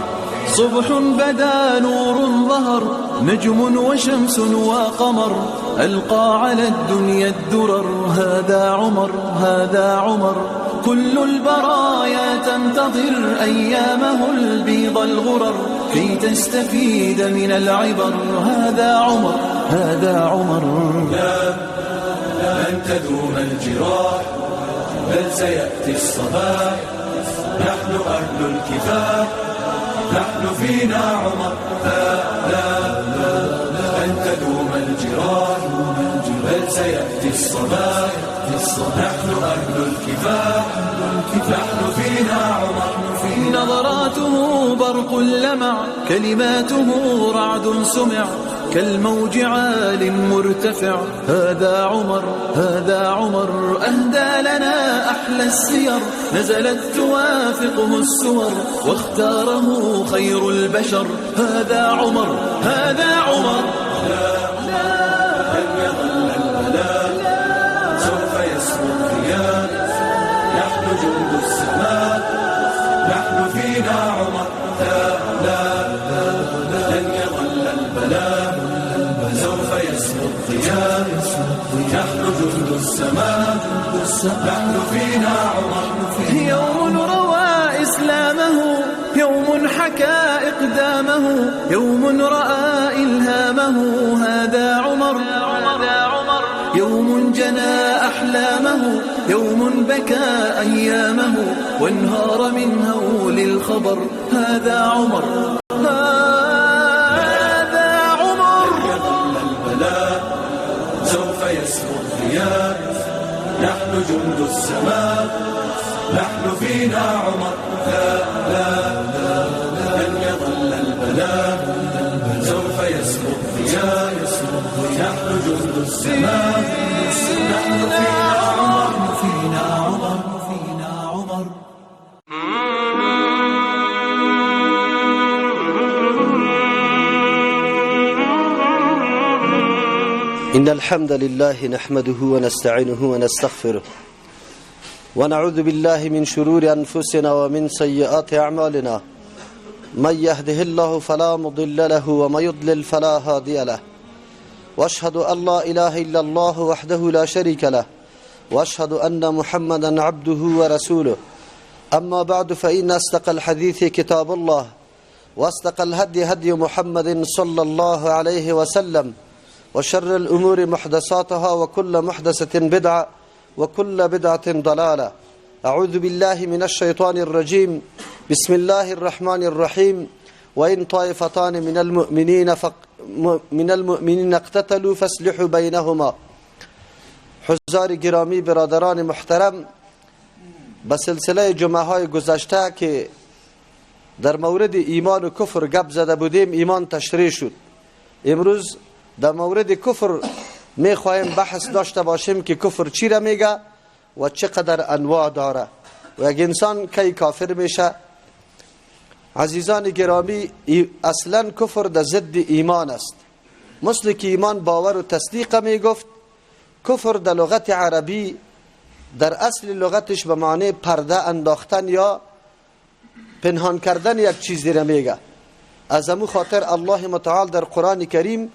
صبح بدا نور ظهر، نجم وشمس وقمر، ألقى على الدنيا الدرر، هذا عمر هذا عمر. كل البرايا تنتظر أيامه البيض الغرر، كي تستفيد من العبر، هذا عمر هذا عمر. لا لن تدوم الجراح، بل سيأتي الصباح، نحن أهل الكفاح، نحن فينا عمر. لا لن تدوم الجراح، بل سيأتي الصباح، نحن أهل الكفاح، نحن فينا عمر. نظراته برق لمع، كلماته رعد سمع، كالموج عال مرتفع، هذا عمر هذا عمر. أهدى لنا أحلى السير، نزلت توافقه السور، واختاره خير البشر، هذا عمر هذا عمر. لن يظل البلاء، سوف يسمو الرياح، نحن جند السماء، نحن فينا عمر. لن يظل البلاء، سوف يسمو الضياء، نحن جند السماء، نحن فينا عمر. يوم روى إسلامه، يوم حكى إقدامه، يوم رأى إلهامه، هذا عمر هذا عمر. يوم جنى أحلامه، يوم بكى أيامه، وانهار من هول الخبر، هذا عمر هذا عمر. يظل البلاء، سوف يسمو الضياء، نحن جند السماء، نحن فينا عمر. لن يظل البلاء، سوف يسمو الضياء، نحن جند السماء، نحن فينا عمر، فينا عمر، فينا عمر. إن الحمد لله نحمده ونستعينه ونستغفره، ونعوذ بالله من شرور أنفسنا ومن سيئات أعمالنا، من يهده الله فلا مضل له ومن يضلل فلا هادي له، وأشهد أن لا إله إلا الله وحده لا شريك له، وأشهد أن محمدا عبده ورسوله. أما بعد، فإن أصدق الحديث كتاب الله، وأصدق الهدي هدي محمد صلى الله عليه وسلم، وشر الأمور محدثاتها، وكل محدثة بدعة، وكل بدعة ضلالة. أعوذ بالله من الشيطان الرجيم. بسم الله الرحمن الرحيم. وإن طائفتان من المؤمنين اقتتلوا فاصلحوا بينهما. حضار گرامی، برادران محترم، به سلسله جمعه های گذشته که در مورد ایمان و کفر گپ زده بودیم، ایمان تشریح شد. امروز در مورد کفر میخواهیم بحث داشته باشیم که کفر چی را میگه و چقدر انواع داره و یک انسان کی کافر میشه. عزیزان گرامی، اصلا کفر در ضد ایمان است. مثل که ایمان باور و تصدیق میگفت، کفر در لغت عربی در اصل لغتش به معنی پرده انداختن یا پنهان کردن یک چیزی را میگه. از امو خاطر الله متعال در قرآن کریم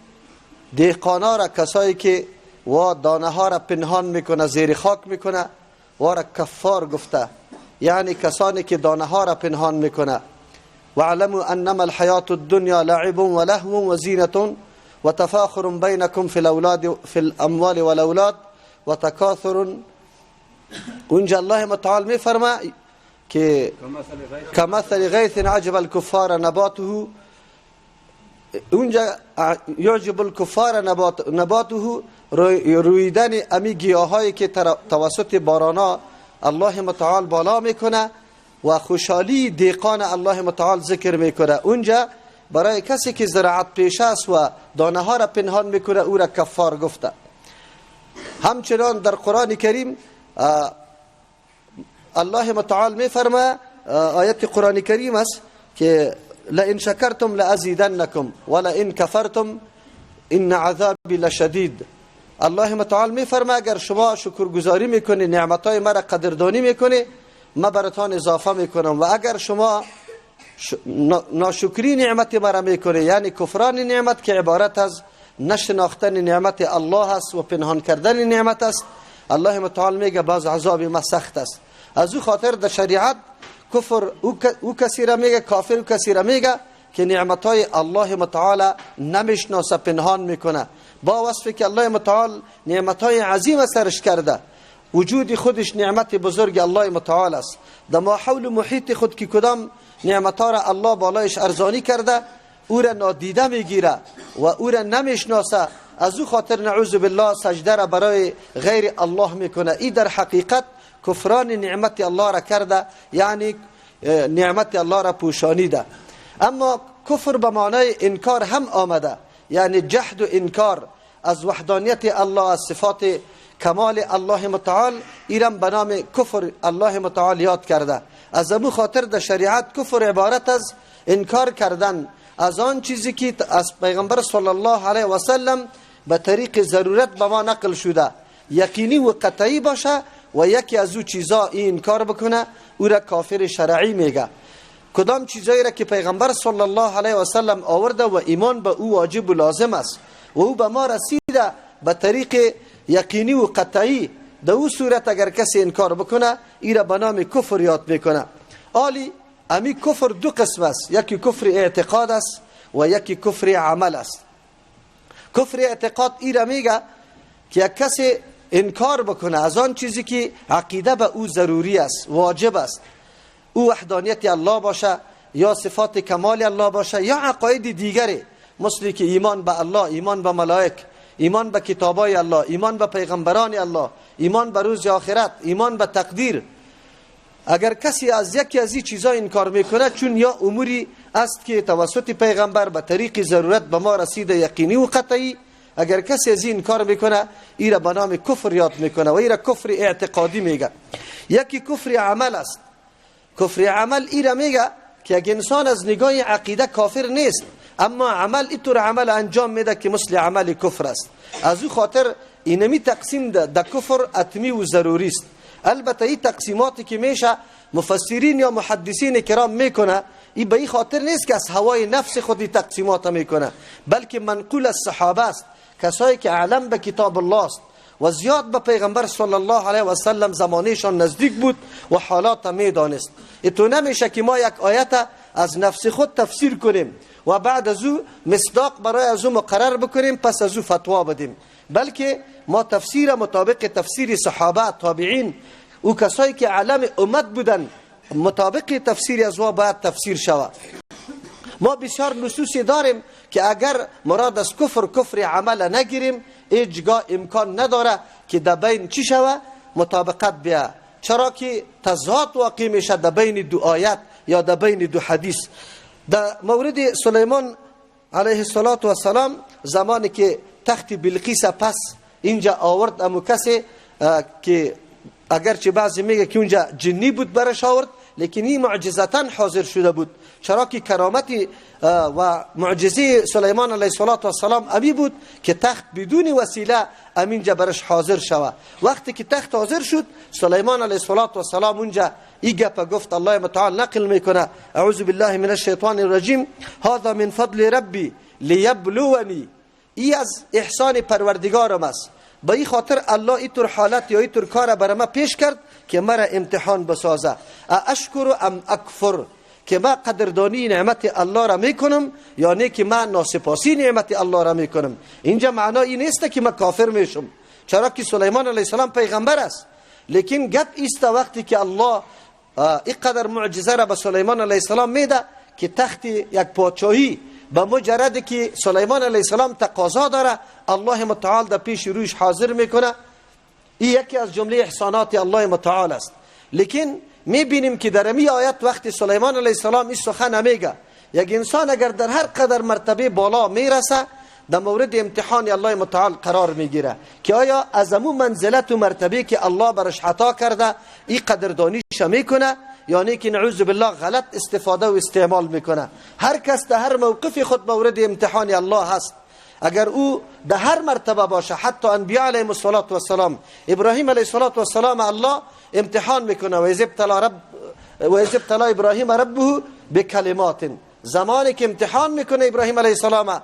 دهقانا را، کسایی که و دانه ها را پنهان میکنه، زیر خاک میکنه، و را کفار گفته، یعنی کسانی که دانه ها را پنهان میکنه. وَاعْلَمُوا أَنَّمَا الْحَيَاةُ الدُّنْيَا لَعِبٌ وَلَهْوٌ وَزِينَةٌ وَتَفَاخُرٌ بَيْنَكُمْ فِي الْأَمْوَالِ وَالْأَوْلَادِ وَتَكَاثُرٌ. اونجا الله متعال میفرما که كَمَثَلِ غَيْثٍ عَجَبَ الْكُفَّارَ نَبَاتُهُ، اونجا یعجب الکفار نباته، رویدن امی گیاهایی که توسط بارانا الله متعال بالا میکنه و خوشحالی دهقان الله متعال ذکر میکنه. اونجا برای کسی که زراعت پیشه است و دانه ها را پنهان میکنه، او را کفار گفته. همچنان در قرآن کریم الله متعال میفرما، آیت قرآن کریم است که لئن شکرتم لازیدنکم ولئن کفرتم ان عذابی لشدید. الله متعال میفرما اگر شما شکرگزاری میکنی، نعمتهای مرا قدردانی میکنی، ما براتان اضافه میکنم، و اگر شما ناشکری نعمت مرا میکنی، یعنی کفران نعمت که عبارت از نشناختن نعمت الله است و پنهان کردن نعمت است، الله متعال میگه باز عذاب ما سخت است. از او خاطر در شریعت کفر او کسی را میگه کافر، او کسی را میگه که نعمتهای الله متعال نمیشناسه، پنهان میکنه، با وصفی که الله متعال نعمتهای عظیم سرش کرده. وجود خودش نعمت بزرگ الله متعال است. در ما حول و محیط خود که کدام نعمتها را الله بالایش ارزانی کرده، او را نادیده میگیره و او را نمیشناسه. از او خاطر نعوذ بالله سجده را برای غیر الله میکنه. این در حقیقت کفران نعمت الله را کرده، یعنی نعمت الله را پوشانیده. اما کفر به معنای انکار هم آمده، یعنی جحد و انکار از وحدانیت الله، از صفات کمال الله متعال، ایرم به نام کفر الله متعال یاد کرده. از امو خاطر در شریعت کفر عبارت از انکار کردن از آن چیزی که از پیغمبر صلی الله علیه و سلم به طریق ضرورت به ما نقل شده، یقینی و قطعی باشه و یکی از او چیزا این انکار بکنه، او را کافر شرعی میگه. کدام چیزایی را که پیغمبر صلی الله علیه و سلم آورده و ایمان به او واجب و لازم است و او به ما رسیده به طریق یقینی و قطعی، در او صورت اگر کسی انکار بکنه، این را به نام کفر یاد میکنه. آلی امی کفر دو قسم است، یکی کفر اعتقاد است و یکی کفر عمل است. کفر اعتقاد این را میگه که یک کسی انکار بکنه از آن چیزی که عقیده به او ضروری است، واجب است، او وحدانیت الله باشه یا صفات کمال الله باشه یا عقاید دیگری، مثل که ایمان به الله، ایمان به ملائک، ایمان به کتابای الله، ایمان به پیغمبران الله، ایمان به روز آخرت، ایمان به تقدیر. اگر کسی از یکی از این چیزا انکار میکنه، چون یا اموری است که توسط پیغمبر به طریق ضرورت به ما رسیده یقینی و قطعی، اگر کسی از این انکار میکنه، این را به نام کفر یاد میکنه و این را کفر اعتقادی میگه. یکی کفر عمل است. کفر عمل این را میگه که اگر انسان از نگاه عقیده کافر نیست، اما عمل اینطور عمل انجام میده که مثل عمل کفر است. از او خاطر اینمی تقسیم ده کفر اتمی و ضروری است. البته این تقسیماتی که میشه مفسرین یا محدثین کرام میکنه، این به این خاطر نیست که از هوای نفس خودی تقسیمات میکنه، بلکه منقول از صحابه است، کسایی که اعلم به کتاب الله است و زیاد به پیغمبر صلی الله علیه و سلم زمانشان نزدیک بود و حالات میدانست. تو نمیشه که ما یک آیت از نفس خود تفسیر کنیم و بعد از او مصداق برای از او مقرر بکنیم، پس از او فتوا بدیم، بلکه ما تفسیر مطابق تفسیر صحابه، تابعین و کسایی که علم امت بودن، مطابق تفسیر از او باید تفسیر شود. ما بسیار نصوصی داریم که اگر مراد از کفر عمل نگیریم، هیچگاه امکان نداره که در بین چی شود؟ مطابقت بیا، چرا که تضاد واقع میشه در بین دو آیت یا در بین دو حدیث. در مورد سلیمان علیه السلام زمانی که تخت بلقیس پس اینجا آورد، امو کسی که اگرچه بعضی میگه که اونجا جنی بود برش آورد، لیکن این معجزتا حاضر شده بود، چرا که کرامتی و معجزه سلیمان علیه السلام امی بود که تخت بدون وسیله امینجا برش حاضر شود. وقتی که تخت حاضر شد، سلیمان علیه السلام اونجا ای گپ گفت، الله متعال نقل میکنه: اعوذ بالله من الشیطان الرجیم، هذا من فضل ربی لیبلونی، ای از احسان پروردگارم است، با این خاطر الله اینطور حالت یا اینطور کار برای ما پیش کرد که مرا امتحان بسازه. اشکر ام اکفر، که ما قدردانی نعمت الله را میکنم یا نه که ما ناسپاسی نعمت الله را میکنم. اینجا معنا این نیست که ما کافر میشم، چرا که سلیمان علیه السلام پیغمبر است، لیکن گپ است وقتی که الله اینقدر معجزه را به سلیمان علیه السلام میده که تخت یک پادشاهی با مجرد که سلیمان علیه السلام تقاضا داره، الله متعال در پیش رویش حاضر میکنه. این یکی از جمله احسانات الله متعال است. لیکن میبینیم که در این آیت وقتی سلیمان علیه السلام این سخن نمیگه، یک انسان اگر در هر قدر مرتبه بالا میرسه، در مورد امتحان الله متعال قرار میگیره که آیا از امون منزلت و مرتبه که الله برش عطا کرده این قدردانیش میکنه یعنی که نعوذ بالله غلط استفاده و استعمال میکنه. هر کس در هر موقف خود مورد امتحان الله هست. اگر او در هر مرتبه باشه، حتی انبیاء علیهم السلام، ابراهیم علیه السلام الله امتحان میکنه. و اذ ابتلا ابراهیم ربه بکلمات، زمانی که امتحان میکنه ابراهیم علیه السلام،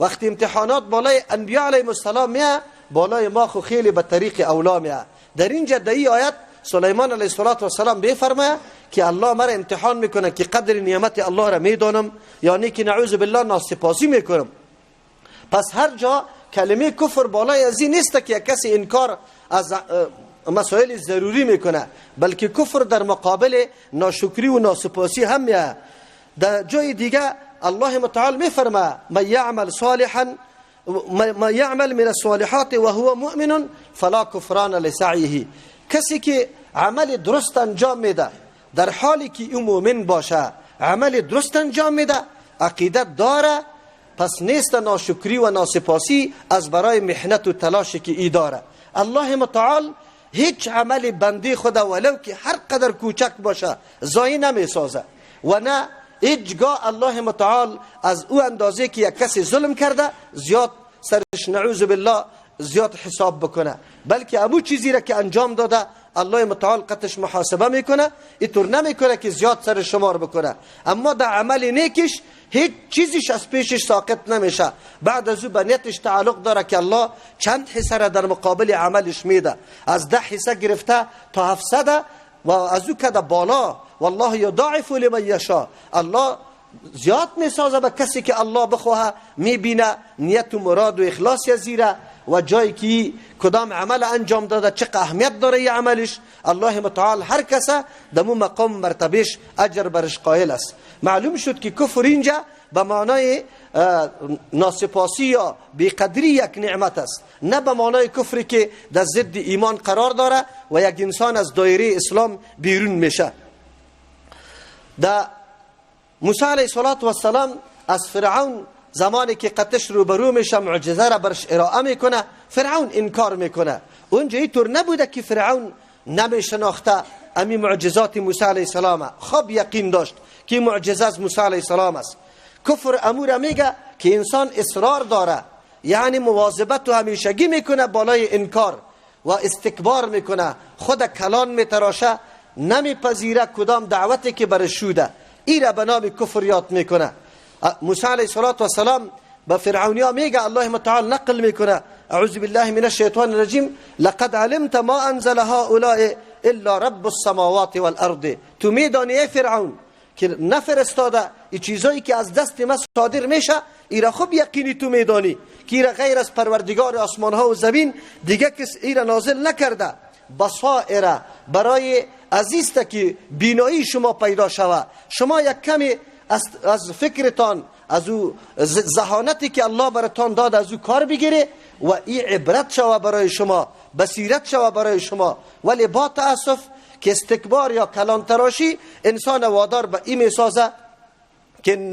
وقتی امتحانات بالای انبیاء علیهم السلام میه، بالای ما خو خیلی به طریق اولا میه. در اینجا در این آیت سلیمان علیه السلام بفرمایه که الله مرا امتحان میکنه که قدر نعمت الله را میدانم، یعنی که نعوذ بالله ناسپاسی میکنم. پس هر جا کلمه کفر بالای از این نیست که کسی انکار از مسائل ضروری میکنه، بلکه کفر در مقابل ناشکری و ناسپاسی هم میه. در جای دیگه الله متعال میفرمه من یعمل من الصالحات و هو مؤمن فلا کفران لسعیه. کسی که عمل درست انجام میده در حالی که او مؤمن باشه، عمل درست انجام میده، عقیدت داره، پس نیست ناشکری و ناسپاسی از برای محنت و تلاشی که ای داره. الله متعال هیچ عمل بنده خدا ولو که هر قدر کوچک باشه ضایع نمیسازه، و نه هیچگاه الله متعال از او اندازه که یک کسی ظلم کرده زیاد سرش نعوذ بالله زیاد حساب بکنه، بلکه امو چیزی را که انجام داده الله متعال قطعش محاسبه میکنه، اینطور نمیکنه که زیاد سر شمار بکنه. اما در عمل نیکش هیچ چیزیش از پیشش ساقط نمیشه، بعد از او به نیتش تعلق داره که الله چند حصه را در مقابل عملش میده، از 10 حصه گرفته تا 700 و از او کده بالا. والله یضاعف لمن یشاء، الله زیاد میسازه به کسی که الله بخواه، میبینه نیت و مراد و اخلاص زیره و جایی که کدام عمل انجام داده چه اهمیت داره یه عملش. الله متعال هر کسه دمو مقام مرتبهش اجر برش قائل است. معلوم شد که کفر اینجا به معنای ناسپاسی یا بیقدری یک نعمت است، نه به معنای کفری که در ضد ایمان قرار داره و یک انسان از دایره اسلام بیرون میشه. در موسی علیه السلام از فرعون زمانی که قطش روبرو میشه معجزه را برش ارائه میکنه، فرعون انکار میکنه. اونجا اینطور نبوده که فرعون نمیشناخته امی معجزات موسی علیه السلام، خب یقین داشت که معجزه از موسی علیه السلام است. کفر امور میگه که انسان اصرار داره، یعنی مواظبت و همیشگی میکنه بالای انکار و استکبار میکنه، خود کلان میتراشه، نمیپذیره کدام دعوتی که برش شوده، این را به نام کفر یاد میکنه. موسی علیه السلام به فرعونیا میگه، الله متعال نقل میکنه اعوذ بالله من الشیطان الرجیم لقد علمت ما انزل هؤلاء الا رب السماوات والارض. تو میدانی ای فرعون که نفرستاده این چیزایی که از دست ما صادر میشه، ایرا خوب یقینی تو میدانی که ایرا غیر از پروردگار آسمان ها و زمین دیگه کس ایرا نازل نکرده. بصائر برای عزیزت که بینایی شما پیدا شوه، شما یک کمی از فکرتان، از او ذهانتی که الله براتان داد از او کار بگیره و این عبرت شوه برای شما، بصیرت شوه برای شما. ولی با تأسف که استکبار یا کلان تراشی انسان وادار به این میسازه که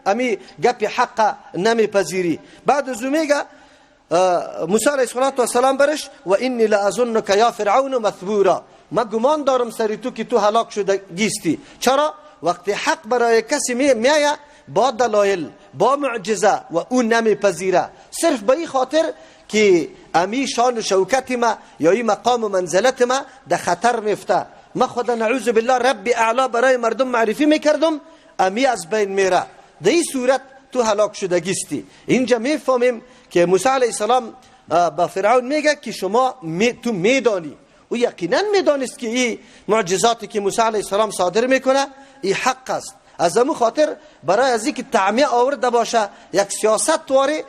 امی گپ حق نمیپذیری. بعد از او میگه موسی علیه السلام برش و انی لأظنک یا فرعون مثبورا، من گمان دارم سری تو که تو هلاک شده گیستی. چرا؟ وقتی حق برای کسی میایه با دلایل با معجزه و اون نمیپذیره، صرف به این خاطر که امی شان و شوکت ما یا این مقام و منزلت ما در خطر میفته، ما خدا نعوذ بالله رب اعلا برای مردم معرفی میکردم، امی از بین میره، در این صورت تو هلاک شدگیستی. اینجا میفهمیم که موسی علیه السلام با فرعون میگه که شما تو میدانی و یقینا میدانست که این معجزاتی که موسی علیه السلام صادر میکنه این حق است. از همون خاطر برای از اینکه تعمیه آورده باشه یک سیاست واره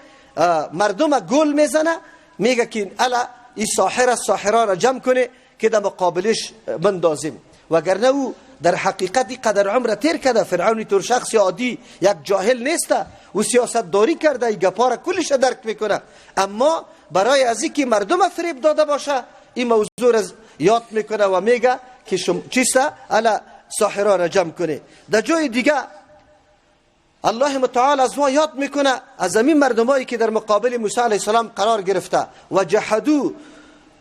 مردم گل میزنه، میگه که الا این ساحر از ساحران را جمع کنه که در مقابلش بندازیم، وگرنه او در حقیقت قدر عمر تیر کرده. فرعونی طور شخص عادی یک جاهل نیسته و سیاست داری کرده، این گپا کلش درک میکنه، اما برای از اینکه مردم فریب داده باشه این موضوع را یاد میکنه و میگه که چیسته الا ساحران را جمع کنه. در جای دیگه الله متعال از ما یاد میکنه از همین مردمایی که در مقابل موسی علیه السلام قرار گرفته و جحدو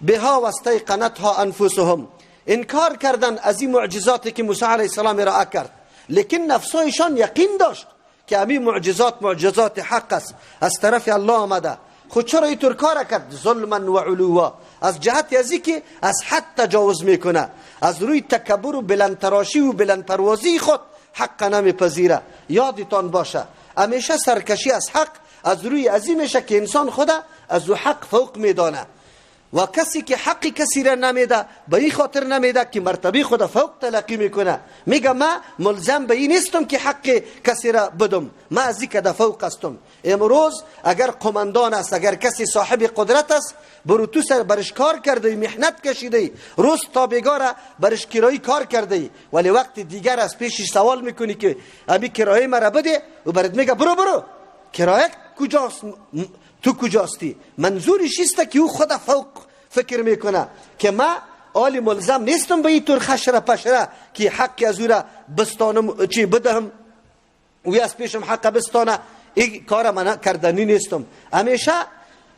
بها و استیقنتها انفسهم، انکار کردن از این معجزاتی که موسی علیه السلام ارائه کرد، لیکن نفسایشان یقین داشت که همین معجزات حق است، از طرف الله آمده. خود چرا اینطور کار کرد؟ ظلما و علوا، از جهت ازی که از حد تجاوز میکنه، از روی تکبر و بلندتراشی و بلندپروازی خود حق نمیپذیره. یادتان باشه همیشه سرکشی از حق از روی ازی میشه که انسان خدا از او حق فوق میدانه، و کسی که حق کسی را نمیده به این خاطر نمیده که مرتبه خدا فوق تلقی میکنه. میگه ما ملزم به این نیستم که حق کسی را بدم، ما از این کده فوق هستم. امروز اگر قماندان است، اگر کسی صاحب قدرت است، برو تو سر برش کار کرده، محنت کشیده، روز تا بگاره برش کرایی کار کرده، ولی وقت دیگر از پیشش سوال میکنی که امی کرایه مرا بده و برات میگه برو کرایه کجاست، تو کجاستی؟ منظورش است که او خدا فوق فکر میکنه که ما آلی ملزم نیستم به این طور خشره پشره که حق از او را بستانم چی بدهم و از پیشم حق بستانه. این کار من کردنی نیستم. همیشه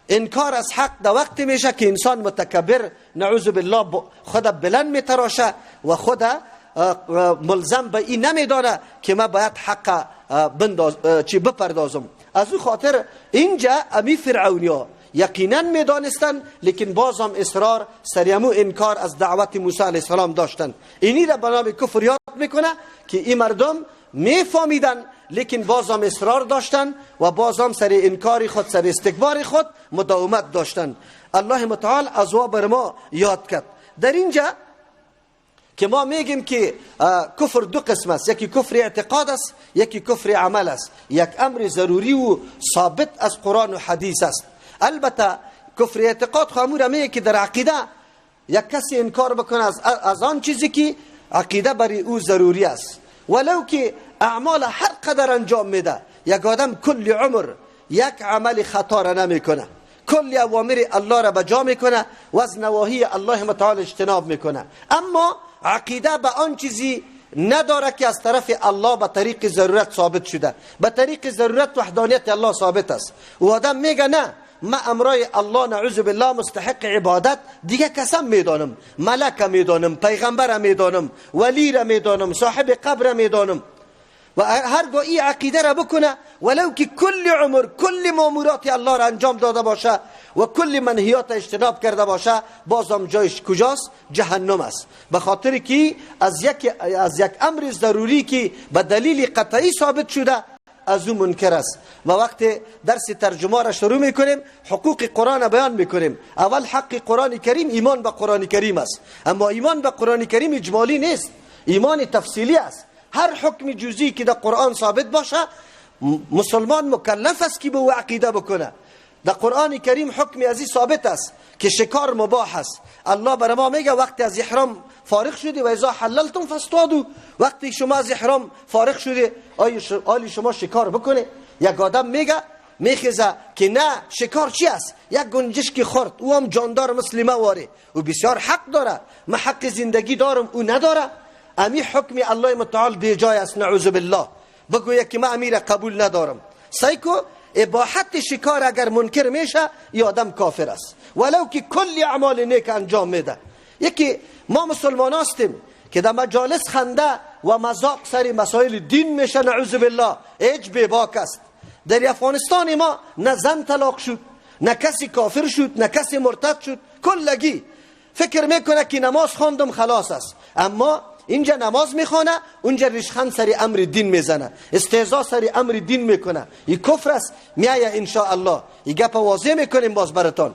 انکار از حق در وقت میشه که انسان متکبر نعوذ بالله خدا بلند میتراشه و خدا ملزم به این نمیدانه که ما باید حق بپردازم. از او خاطر اینجا امی فرعونیا یقینا میدانستن، لیکن باز هم اصرار سریمو انکار از دعوت موسی علیه السلام داشتن. اینی را بنا به کفر یاد میکنه که این مردم میفهمیدن لیکن باز هم اصرار داشتن و باز هم سر انکار خود، سر استکبار خود مداومت داشتن. الله متعال از او بر ما یاد کرد. در اینجا که ما میگیم که کفر دو قسم است، یکی کفر اعتقاد است، یکی کفر عمل است. یک امر ضروری و ثابت از قرآن و حدیث است. البته کفر اعتقاد خاموره میگه که در عقیده یک کسی انکار بکنه از آن چیزی که عقیده برای او ضروری است، ولو که اعمال هر قدر انجام میده. یک آدم کل عمر یک عمل خطا را نمیکنه، کل اوامر الله را بجا میکنه و از نواهی الله متعال اجتناب میکنه، اما عقیده به آن چیزی نداره که از طرف الله به طریق ضرورت ثابت شده. به طریق ضرورت وحدانیت الله ثابت است و آدم میگه نه، ما امرای الله نعوذ بالله مستحق عبادت دیگه کسم میدانم، ملک میدانم، پیغمبر میدانم، ولی را میدانم، صاحب قبر میدانم، و هرگاه این عقیده را بکنه ولو که کل عمر کل مامورات الله را انجام داده باشه و کل منهیات اجتناب کرده باشه، بازم جایش کجاست؟ جهنم است. به خاطر که از یک امر ضروری که به دلیل قطعی ثابت شده از اون منکر است. و وقت درس ترجمه را شروع میکنیم حقوق قرآن بیان میکنیم. اول حق قرآن کریم ایمان به قرآن کریم است، اما ایمان به قرآن کریم اجمالی نیست، ایمان تفصیلی است. هر حکم جزئی که در قرآن ثابت باشه مسلمان مکلف است که به او عقیده بکنه. در قرآن کریم حکم ازی ثابت است که شکار مباح است. الله بر ما میگه وقتی از احرام فارغ شدی و اذا حللتم فاصطادوا، وقتی شما از احرام فارغ شدی آیا شما شکار بکنه؟ یک آدم میخیزه که نه شکار چی است؟ یک گنجشک خورد او هم جاندار مسلمه واره و بسیار حق داره، من حق زندگی دارم او نداره. امی حکم الله متعال بیجای است نعوذ بالله. بگوید که من امیر قبول ندارم. سایکو اباحت شکار اگر منکر میشه یا آدم کافر است ولو که کلی اعمال نیک انجام میده. یکی ما مسلمان هستیم که در مجالس خنده و مذاق سر مسائل دین میشه نعوذ بالله، ایج بیباک است. در افغانستان ما نه زن طلاق شد، نه کسی کافر شد، نه کسی مرتد شد، کلگی فکر میکنه که نماز خواندم خلاص است. اما اینجا نماز میخونه، اونجا ریشخند سری امر دین میزنه، استهزاء سری امر دین میکنه. این کفر است. میایه انشاءالله این گپ واضح میکنیم باز براتون.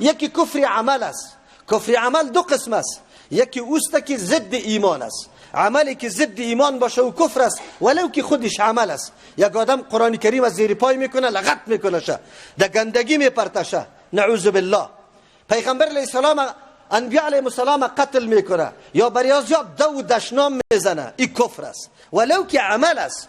یکی کفر عمل است. کفر عمل دو قسم است. یکی اوست که ضد ایمان است، عملی که ضد ایمان باشه و کفر است ولو که خودش عمل است. یک آدم قرآن کریم از زیر پای میکنه، لغت میکنه شه، در گندگی میپرتشه نعوذ بالله. پیغمبر علیه السلام انبیاء علیهم السلام قتل میکنه یا بریازیات دو دشنام میزنه، این کفر است ولو که عمل است.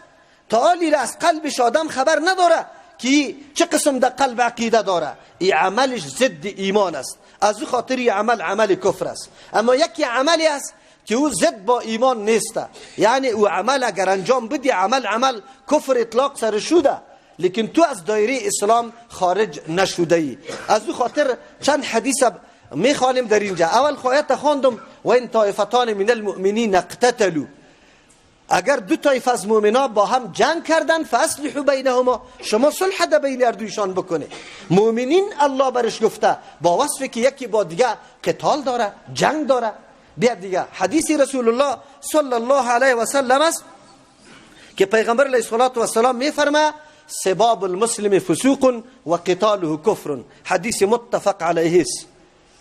تعالی از قلبش آدم خبر نداره که چه قسم در قلب عقیده داره، این عملش ضد ایمان است. از او خاطر این عمل کفر است. اما یکی عملی است که او ضد با ایمان نیست، یعنی او عمل اگر انجام بدی عمل کفر اطلاق سر شده لیکن تو از دایره اسلام خارج نشده ای. از او خاطر چند حدیث میخوانیم در اینجا. اول خواهیت خواندم و این طایفتان من المؤمنین اقتتلوا، اگر دو طایفه از مؤمنا با هم جنگ کردن فاصلحوا بینهما، شما صلح ده بین اردویشان بکنه. مؤمنین الله برش گفته با وصفی که یکی با دیگه قتال داره، جنگ داره. بیا دیگه حدیث رسول الله صلی الله علیه و سلم است که پیغمبر علیه الصلاة و السلام میفرمه سباب المسلم فسوق و قتاله کفر. حدیث متفق علیه است،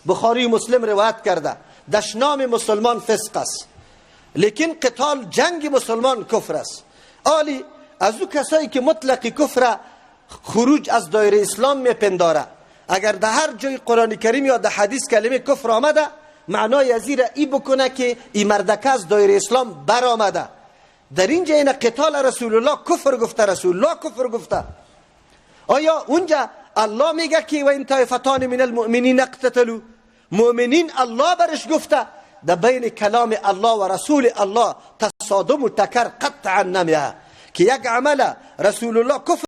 بخاری و مسلم روایت کرده. دشنام مسلمان فسق است، لیکن قتال جنگ مسلمان کفر است. آلی از او کسایی که مطلق کفر خروج از دایره اسلام میپنداره، اگر در هر جای قرآن کریم یا در حدیث کلمه کفر آمده، معنای ازیر ای بکنه که این مردکه از دایره اسلام بر آمده. در اینجا این قتال رسول الله کفر گفته، رسول الله کفر گفته. آیا اونجا الله میگه که و این طایفتان من المؤمنین اقتتلوا، مؤمنین الله برش گفته؟ در بین کلام الله و رسول الله تصادم و تکر قطعا نمیه که یک عمل رسول الله کفر